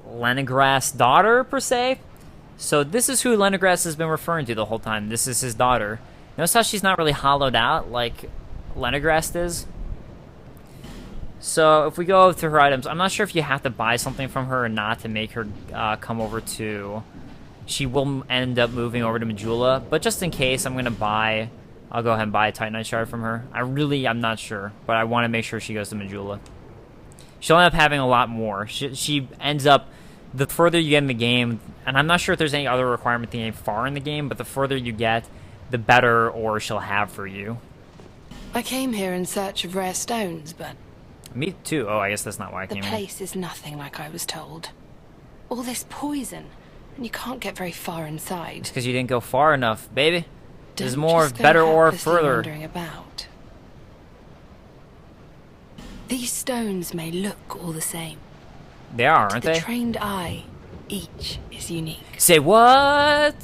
Leningras's daughter, per se? So this is who Lenigras has been referring to the whole time. This is his daughter. Notice how she's not really hollowed out like Lenigras is? So if we go to her items, I'm not sure if you have to buy something from her or not to make her come over to... She will end up moving over to Majula, but just in case, I'll go ahead and buy a Titanite shard from her. I'm not sure, but I want to make sure she goes to Majula. She'll end up having a lot more. She ends up, the further you get in the game, and I'm not sure if there's any other requirement to get far in the game, but the further you get, the better ore she'll have for you. I came here in search of rare stones, but Me too. Oh, I guess that's not why I the came here. place is nothing like I was told. All this poison, and you can't get very far inside. It's because you didn't go far enough, baby. There's Don't more just go better ore helplessly further. wandering about. These stones may look all the same. They are, To aren't the they? trained eye, each is unique. Say what?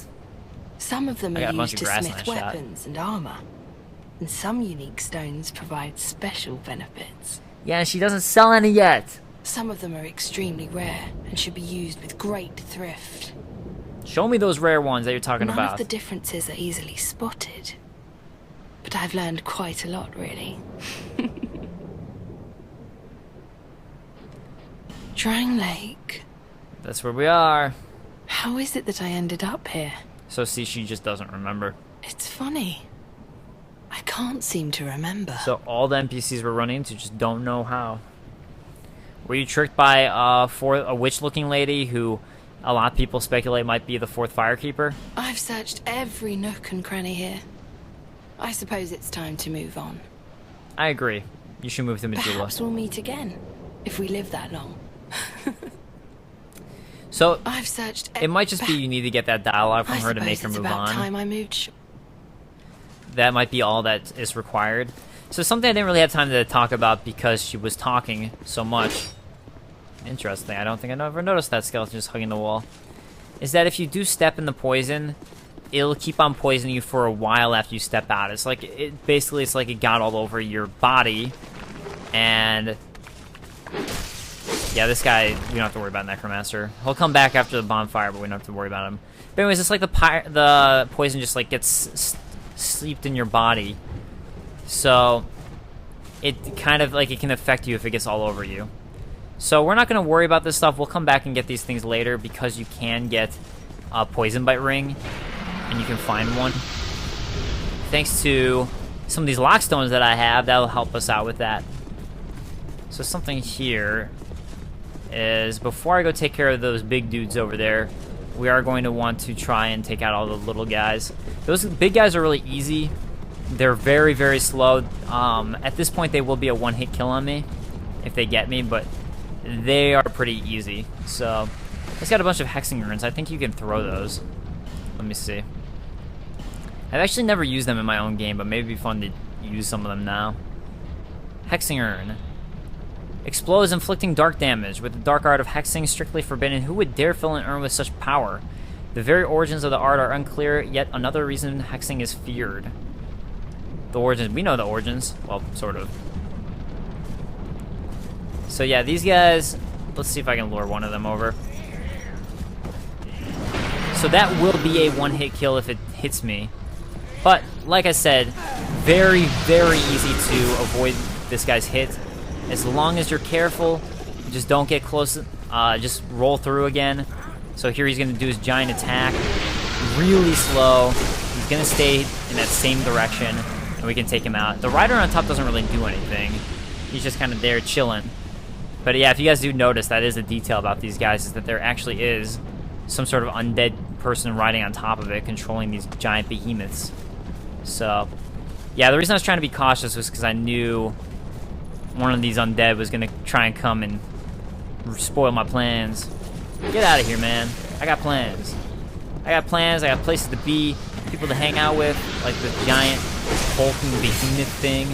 Some of them I got are a bunch used of to grass in smith that shot. weapons and armor. And some unique stones provide special benefits. Yeah, she doesn't sell any yet. Some of them are extremely rare and should be used with great thrift. Show me those rare ones that you're talking None about. of the differences are easily spotted. But I've learned quite a lot, really. Drang Lake. That's where we are. How is it that I ended up here? So see, she just doesn't remember. It's funny. I can't seem to remember. So all the NPCs we're running into just don't know how. Were you tricked by a witch-looking lady who a lot of people speculate might be the fourth Firekeeper? I've searched every nook and cranny here. I suppose it's time to move on. I agree. You should move to Majula. Perhaps we'll meet again, if we live that long. So I've searched. it might just be you need to get that dialogue from I her to make suppose her it's move about on. time I moved. That might be all that is required. So something I didn't really have time to talk about because she was talking so much. Interesting. I don't think I ever noticed that skeleton just hugging the wall. Is that if you do step in the poison, it'll keep on poisoning you for a while after you step out. It's like basically it's like it got all over your body, and yeah, this guy we don't have to worry about Necromancer. He'll come back after the bonfire, but we don't have to worry about him. But anyways, it's like the poison just like gets steeped in your body, so it kind of like it can affect you if it gets all over you. So we're not going to worry about this stuff. We'll come back and get these things later because you can get a poison bite ring, and you can find one. Thanks to some of these lockstones that I have, that'll help us out with that. So something here is, before I go take care of those big dudes over there, we are going to want to try and take out all the little guys. Those big guys are really easy. They're very, very slow. At this point, they will be a one-hit kill on me if they get me, but they are pretty easy. So it's got a bunch of hexing runes. I think you can throw those. Let me see. I've actually never used them in my own game, but maybe it'd be fun to use some of them now. Hexing urn. Explodes, inflicting dark damage. With the dark art of hexing strictly forbidden, who would dare fill an urn with such power? The very origins of the art are unclear, yet another reason hexing is feared. The origins. We know the origins. Well, sort of. So yeah, these guys, let's see if I can lure one of them over. So that will be a one-hit kill if it hits me. But, like I said, very, very easy to avoid this guy's hit. As long as you're careful, just don't get close, just roll through again. So here he's going to do his giant attack. Really slow. He's going to stay in that same direction, and we can take him out. The rider on top doesn't really do anything. He's just kind of there chilling. But yeah, if you guys do notice, that is a detail about these guys, is that there actually is some sort of undead person riding on top of it, controlling these giant behemoths. So, yeah, the reason I was trying to be cautious was because I knew one of these undead was going to try and come and spoil my plans. Get out of here, man. I got plans. I got plans, I got places to be, people to hang out with, like the giant hulking behemoth thing.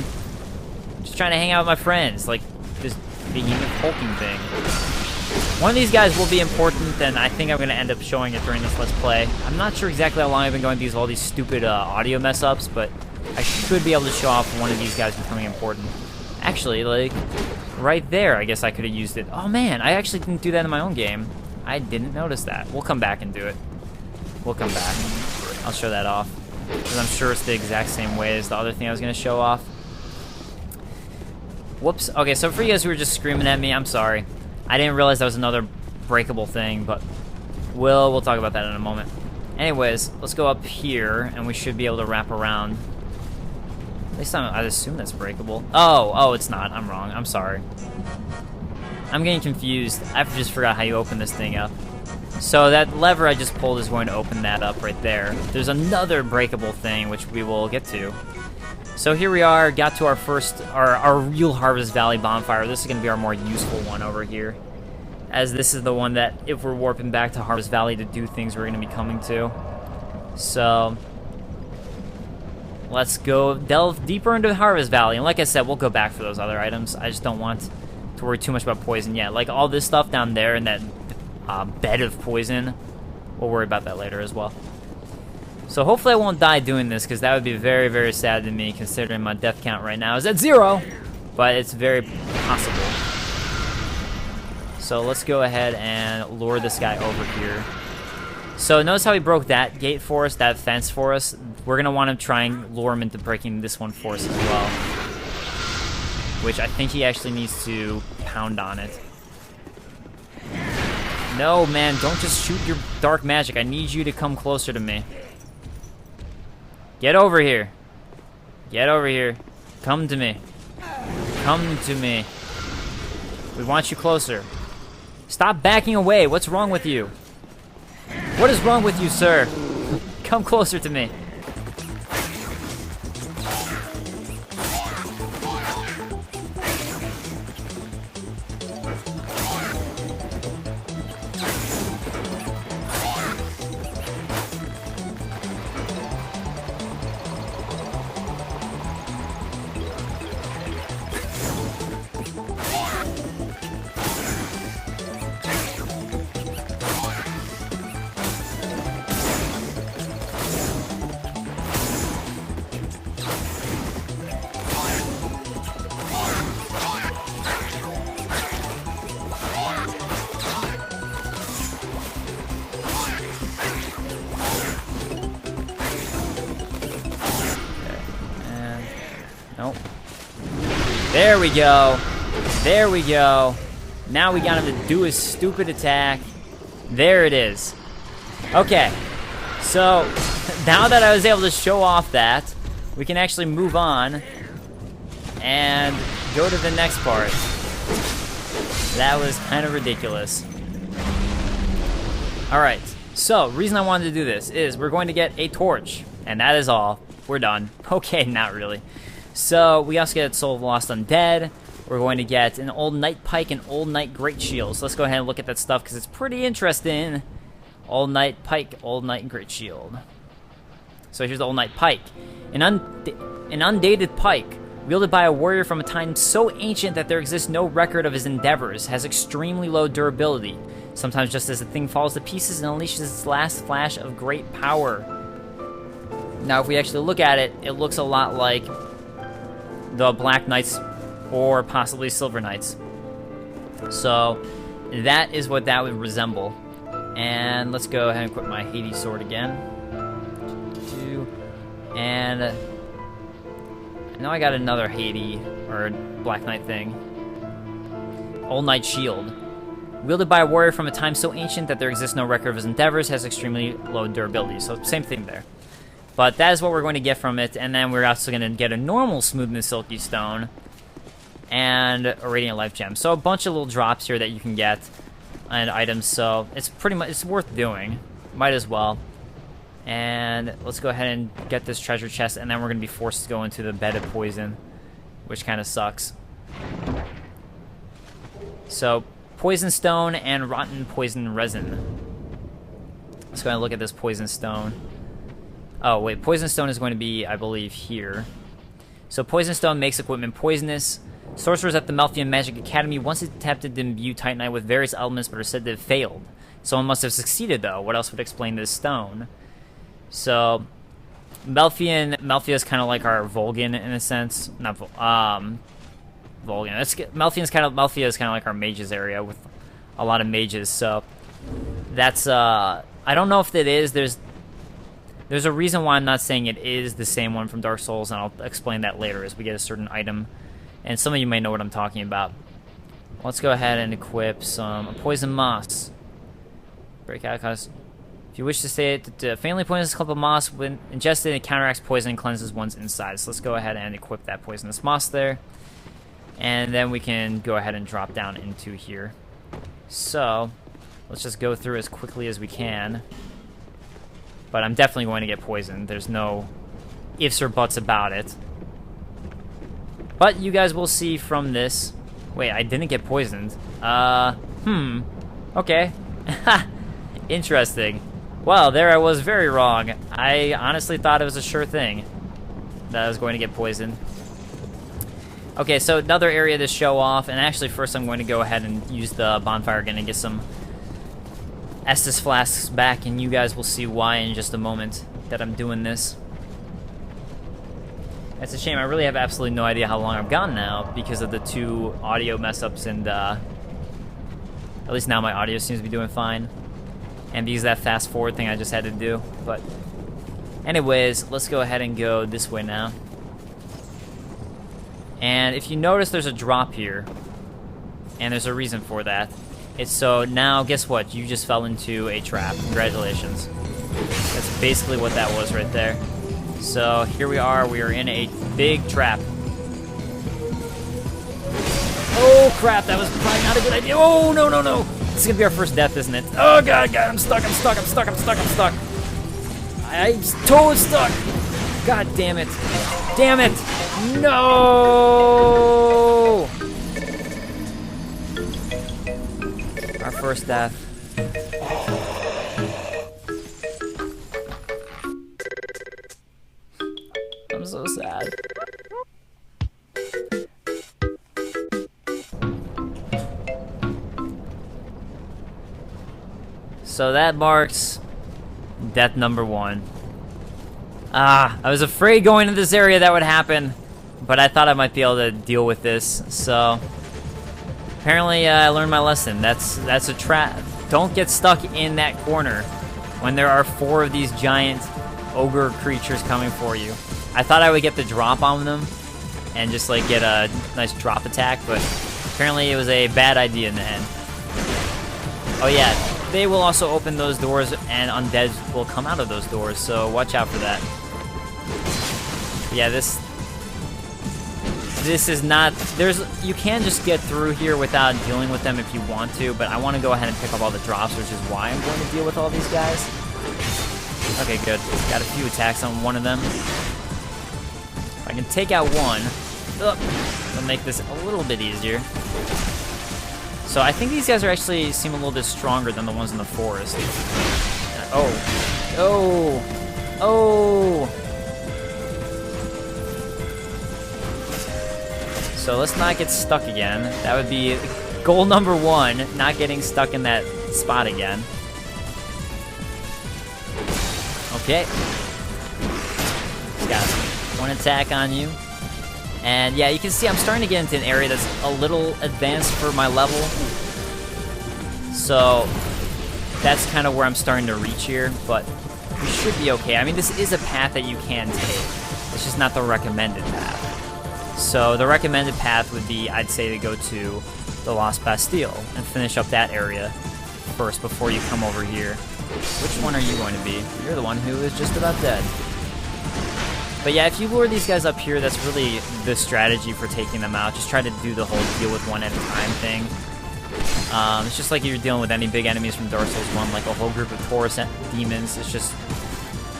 Just trying to hang out with my friends, like this behemoth hulking thing. One of these guys will be important, and I think I'm going to end up showing it during this Let's Play. I'm not sure exactly how long I've been going through all these stupid audio mess-ups, but I should be able to show off one of these guys becoming important. Actually, like, right there, I guess I could have used it. Oh man, I actually didn't do that in my own game. I didn't notice that. We'll come back and do it. We'll come back. I'll show that off, because I'm sure it's the exact same way as the other thing I was going to show off. Whoops. Okay, so for you guys who were just screaming at me, I'm sorry. I didn't realize that was another breakable thing, but we'll talk about that in a moment. Anyways, let's go up here, and we should be able to wrap around. At least I'd assume that's breakable. Oh, it's not. I'm wrong. I'm sorry. I'm getting confused. I just forgot how you open this thing up. So that lever I just pulled is going to open that up right there. There's another breakable thing, which we will get to. So here we are, got to our first, our real Harvest Valley bonfire. This is going to be our more useful one over here, as this is the one that, if we're warping back to Harvest Valley to do things, we're going to be coming to. So let's go delve deeper into Harvest Valley. And like I said, we'll go back for those other items. I just don't want to worry too much about poison yet. Like all this stuff down there in that bed of poison, we'll worry about that later as well. So hopefully I won't die doing this, because that would be very, very sad to me, considering my death count right now is at 0. But it's very possible. So let's go ahead and lure this guy over here. So notice how he broke that gate for us, that fence for us. We're going to want to try and lure him into breaking this one for us as well. Which I think he actually needs to pound on it. No, man, don't just shoot your dark magic. I need you to come closer to me. Get over here. Get over here. Come to me. Come to me. We want you closer. Stop backing away. What's wrong with you? What is wrong with you, sir? Come closer to me. Nope. There we go. There we go. Now we got him to do his stupid attack. There it is. Okay. So, now that I was able to show off that, we can actually move on and go to the next part. That was kind of ridiculous. Alright. So, reason I wanted to do this is we're going to get a torch. And that is all. We're done. Okay, not really. So, we also get Soul of Lost Undead. We're going to get an Old Knight Pike and Old Knight Great Shield. So let's go ahead and look at that stuff because it's pretty interesting. Old Knight Pike, Old Knight Great Shield. So here's the Old Knight Pike. An undated pike, wielded by a warrior from a time so ancient that there exists no record of his endeavors, has extremely low durability. Sometimes just as the thing falls to pieces and unleashes its last flash of great power. Now if we actually look at it, it looks a lot like the Black Knights or possibly Silver Knights. So that is what that would resemble. And let's go ahead and equip my Hades sword again. And now I got another Hades or Black Knight thing. Old Knight Shield. Wielded by a warrior from a time so ancient that there exists no record of his endeavors, has extremely low durability. So same thing there. But that is what we're going to get from it, and then we're also going to get a normal Smoothness Silky Stone and a Radiant Life Gem. So a bunch of little drops here that you can get and items, so it's pretty much, it's worth doing. Might as well. And let's go ahead and get this treasure chest, and then we're going to be forced to go into the bed of poison, which kind of sucks. So, Poison Stone and Rotten Poison Resin. Let's go ahead and look at this Poison Stone. Oh, wait, Poison Stone is going to be, I believe, here. So Poison Stone makes equipment poisonous. Sorcerers at the Melfian Magic Academy once attempted to imbue Titanite with various elements, but are said to have failed. Someone must have succeeded, though. What else would explain this stone? So, Melfia is kind of like our Volgan, in a sense. Not Volgan. Melfia is kind of like our mages area, with a lot of mages, so that's, I don't know if it is. There's a reason why I'm not saying it is the same one from Dark Souls, and I'll explain that later as we get a certain item. And some of you may know what I'm talking about. Let's go ahead and equip a Poison Moss. Break out, cause if you wish to stay at the faintly poisonous clump of moss, when ingested, it counteracts poison and cleanses one's inside. So let's go ahead and equip that poisonous moss there. And then we can go ahead and drop down into here. So, let's just go through as quickly as we can. But I'm definitely going to get poisoned. There's no ifs or buts about it. But you guys will see from this. Wait, I didn't get poisoned. Okay. Interesting. Well, there I was very wrong. I honestly thought it was a sure thing that I was going to get poisoned. Okay, so another area to show off, and actually first I'm going to go ahead and use the bonfire again and get some Estus flasks back, and you guys will see why in just a moment that I'm doing this. It's a shame, I really have absolutely no idea how long I've gone now because of the 2 audio mess-ups, and at least now my audio seems to be doing fine. And because of that fast forward thing I just had to do. But anyways, let's go ahead and go this way now. And if you notice, there's a drop here. And there's a reason for that. It's so now, guess what? You just fell into a trap. Congratulations. That's basically what that was right there. So here we are in a big trap. Oh crap, that was probably not a good idea. Oh, no, no, no. This is gonna be our first death, isn't it? Oh god, I'm stuck. I'm totally stuck. God damn it. Damn it. No! Our first death. I'm so sad. So that marks death number 1. I was afraid going to this area that would happen, but I thought I might be able to deal with this. So apparently I learned my lesson. That's a trap. Don't get stuck in that corner when there are 4 of these giant ogre creatures coming for you. I thought I would get the drop on them and just like get a nice drop attack, but apparently it was a bad idea in the end. Oh yeah, they will also open those doors and undead will come out of those doors, so watch out for that. Yeah, this is not, you can just get through here without dealing with them if you want to, but I want to go ahead and pick up all the drops, which is why I'm going to deal with all these guys. Okay, good. Got a few attacks on one of them. If I can take out one, it'll make this a little bit easier. So I think these guys are actually seem a little bit stronger than the ones in the forest. Oh. So let's not get stuck again. That would be goal number 1, not getting stuck in that spot again. Okay. Just got 1 attack on you. And yeah, you can see I'm starting to get into an area that's a little advanced for my level. So that's kind of where I'm starting to reach here, but we should be okay. I mean, this is a path that you can take. It's just not the recommended path. So the recommended path would be, I'd say, to go to the Lost Bastille and finish up that area first before you come over here. Which one are you going to be? You're the one who is just about dead. But yeah, if you lure these guys up here, that's really the strategy for taking them out. Just try to do the whole deal with one at a time thing. It's just like you're dealing with any big enemies from Dark Souls 1, like a whole group of Taurus demons. It's just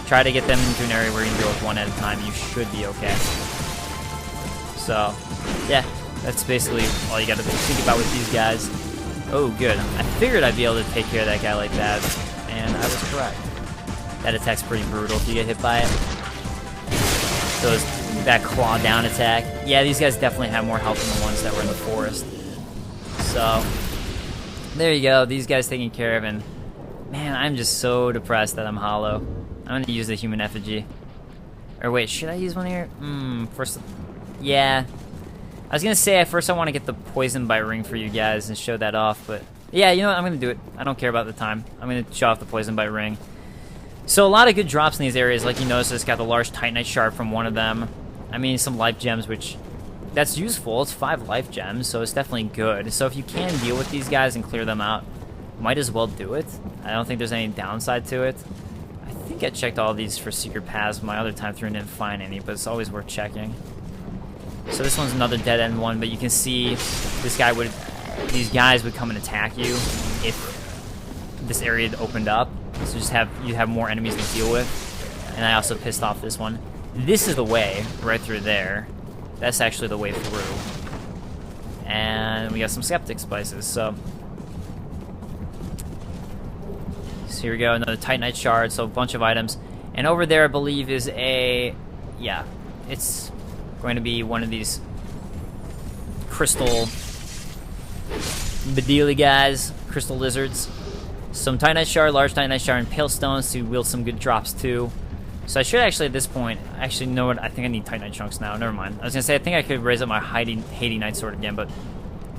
try to get them into an area where you can deal with one at a time. You should be okay. So, yeah, that's basically all you got to think about with these guys. Oh, good. I figured I'd be able to take care of that guy like that, and I was correct. That attack's pretty brutal if you get hit by it. That claw down attack. Yeah, these guys definitely have more health than the ones that were in the forest. So, there you go. These guys taken care of, and man, I'm just so depressed that I'm hollow. I'm gonna use the human effigy. Or wait, should I use one here? First, yeah. I was gonna say at first I want to get the poison by ring for you guys and show that off, but yeah, you know what? I'm gonna do it. I don't care about the time. I'm gonna show off the poison by ring. So a lot of good drops in these areas, like you notice it's got the large Titanite shard from one of them. I mean, some life gems, which, that's useful. It's 5 life gems, so it's definitely good. So if you can deal with these guys and clear them out, might as well do it. I don't think there's any downside to it. I think I checked all these for secret paths my other time through and didn't find any, but it's always worth checking. So this one's another dead end one, but you can see these guys would come and attack you if this area opened up, so you have more enemies to deal with. And I also pissed off this one. This is the way right through there. That's actually the way through. And we got some Skeptic Spices, so here we go, another Titanite Shard, so a bunch of items. And over there, I believe, is a... yeah, it's going to be one of these crystal Bedelia guys, crystal lizards. Some Titanite Shard, large Titanite Shard, and Pale Stones to wield some good drops, too. So I should actually, at this point, actually know what, I think I need Titanite Chunks now, never mind. I was gonna say, I think I could raise up my Haiti Night Sword again, but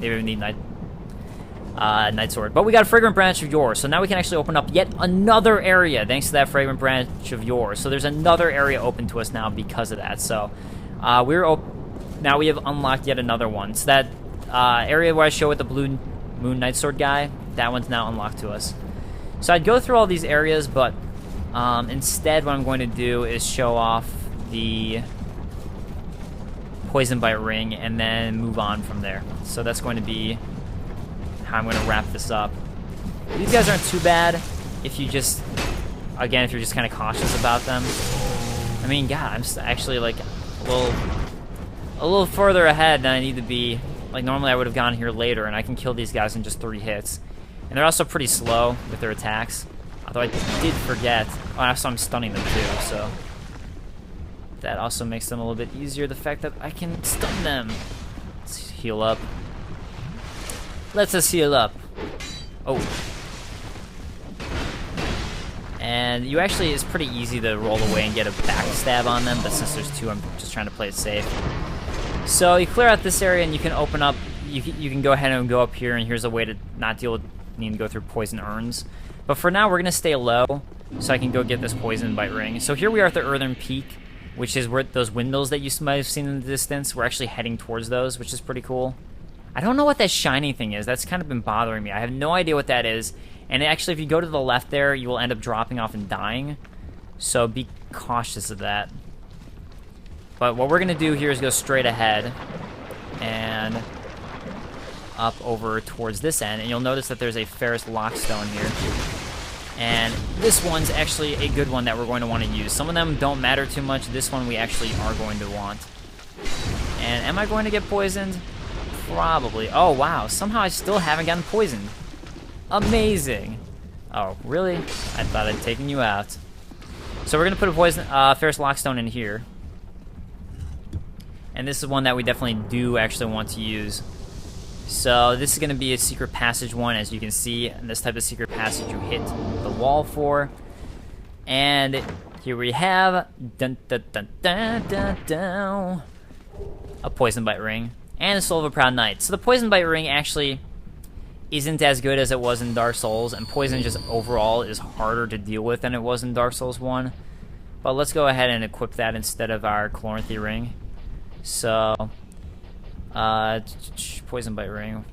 maybe we need Night Sword. But we got a Fragrant Branch of Yore, so now we can actually open up yet another area, thanks to that Fragrant Branch of Yore. So there's another area open to us now because of that, so now we have unlocked yet another one. So that area where I show with the Blue Moon Night Sword guy, that one's now unlocked to us. So I'd go through all these areas, but instead what I'm going to do is show off the Poison Bite Ring and then move on from there. So that's going to be how I'm going to wrap this up. These guys aren't too bad if you just, again, if you're just kind of cautious about them. I mean, God, I'm actually like a little further ahead than I need to be. Like normally I would have gone here later, and I can kill these guys in just 3 hits. And they're also pretty slow with their attacks. Although I did forget. Oh, also I'm stunning them too, so that also makes them a little bit easier. The fact that I can stun them. Let's heal up. Let's us heal up. Oh. And you actually, it's pretty easy to roll away and get a backstab on them, but since there's 2, I'm just trying to play it safe. So you clear out this area and you can open up, you can go ahead and go up here, and here's a way to not deal with needing to go through poison urns. But for now, we're going to stay low so I can go get this Poison Bite Ring. So here we are at the Earthen Peak, which is where those windows that you might have seen in the distance. We're actually heading towards those, which is pretty cool. I don't know what that shining thing is. That's kind of been bothering me. I have no idea what that is. And actually, if you go to the left there, you will end up dropping off and dying. So be cautious of that. But what we're going to do here is go straight ahead and up over towards this end. And you'll notice that there's a Ferrous Lockstone here. And this one's actually a good one that we're going to want to use. Some of them don't matter too much. This one we actually are going to want. And am I going to get poisoned? Probably. Oh, wow. Somehow I still haven't gotten poisoned. Amazing. Oh, really? I thought I'd taken you out. So we're going to put a Ferrous Lockstone in here. And this is one that we definitely do actually want to use. So this is going to be a secret passage one, as you can see. And this type of secret passage you hit the wall for. And here we have dun, dun, dun, dun, dun, dun, a Poison Bite Ring and the Soul of a Proud Knight. So the Poison Bite Ring actually isn't as good as it was in Dark Souls, and poison just overall is harder to deal with than it was in Dark Souls 1. But let's go ahead and equip that instead of our Chloranthy Ring. So Poison Bite Ring.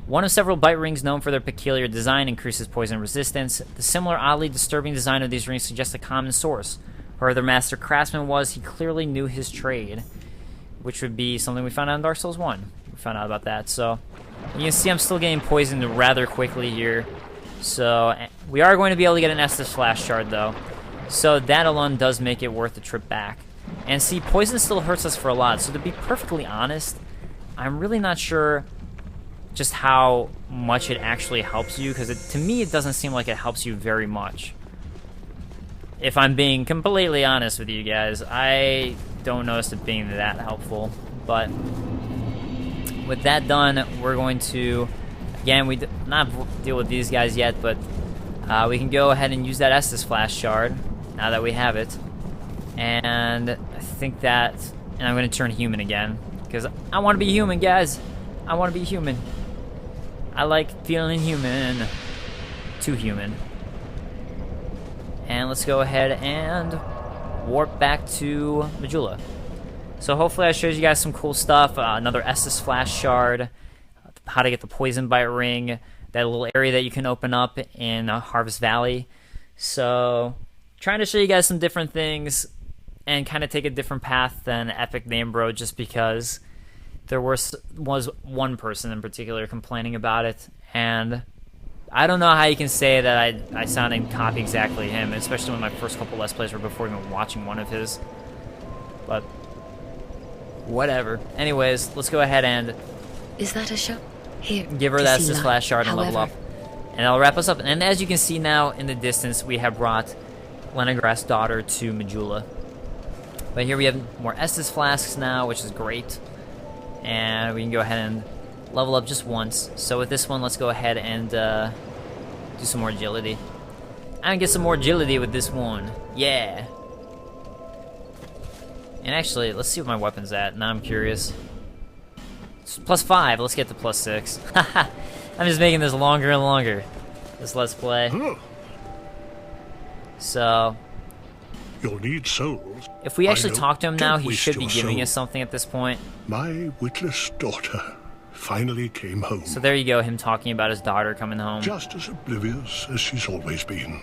One of several bite rings known for their peculiar design, increases poison resistance. The similar, oddly disturbing design of these rings suggests a common source. Whoever their master craftsman was, he clearly knew his trade, which would be something we found out in Dark Souls 1. We found out about that. So you can see I'm still getting poisoned rather quickly here. So we are going to be able to get an Estus Flash Shard, though. So that alone does make it worth the trip back. And see, poison still hurts us for a lot. So to be perfectly honest, I'm really not sure just how much it actually helps you, because to me it doesn't seem like it helps you very much. If I'm being completely honest with you guys, I don't notice it being that helpful. But with that done, we're going to, again, we not deal with these guys yet, but we can go ahead and use that Estus Flash Shard now that we have it. And I think that, and I'm going to turn human again, because I want to be human, guys. I want to be human. I like feeling human. Too human. And let's go ahead and warp back to Majula. So hopefully I showed you guys some cool stuff. Another Estus Flash Shard, how to get the Poison Bite Ring, that little area that you can open up in Harvest Valley. So trying to show you guys some different things and kind of take a different path than Epic Name Bro, just because there was one person in particular complaining about it, and I don't know how you can say that I sound and copy exactly him, especially when my first couple Let's Plays were before even watching one of his. But, whatever. Anyways, let's go ahead and Is that a shop? Here. give her to that see assist light. flash shard and level up. However, And that'll wrap us up. And as you can see now in the distance, we have brought Leningras's daughter to Majula. But here we have more Estus flasks now, which is great. And we can go ahead and level up just once. So with this one, let's go ahead and do some more agility. I'm gonna get some more agility with this one. Yeah. And actually, let's see what my weapon's at. Now I'm curious. It's +5. Let's get to +6. I'm just making this longer and longer. This Let's Play. So, You'll need souls. if we actually I know. talk to him now, Don't he waste should be your giving soul. us something at this point. My witless daughter finally came home. So there you go, him talking about his daughter coming home. Just as oblivious as she's always been.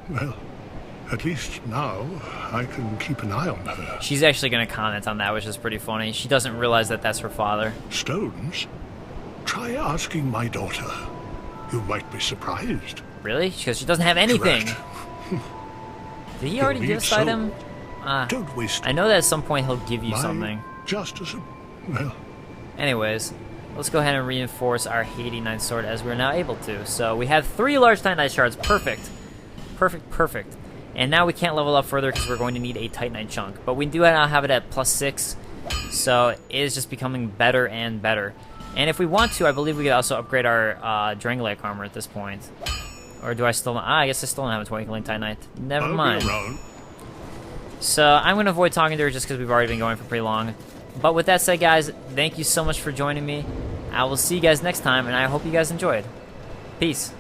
Well, at least now I can keep an eye on her. She's actually going to comment on that, which is pretty funny. She doesn't realize that that's her father. Stones? Try asking my daughter. You might be surprised. Really? Because she doesn't have anything. Correct. Did he already You'll give need us item? Don't waste I know that at some point he'll give you my something. Just as well. Anyways, let's go ahead and reinforce our Haiti Knight Sword as we're now able to. So we have 3 large Titanite shards. Perfect. Perfect, perfect. And now we can't level up further because we're going to need a Titanite chunk. But we do now have it at +6, so it is just becoming better and better. And if we want to, I believe we could also upgrade our Drangleic armor at this point. Or do I still... I guess I still don't have a Twinkling Titanite. Never I'll mind. be around. So I'm going to avoid talking to her just because we've already been going for pretty long. But with that said, guys, thank you so much for joining me. I will see you guys next time, and I hope you guys enjoyed. Peace.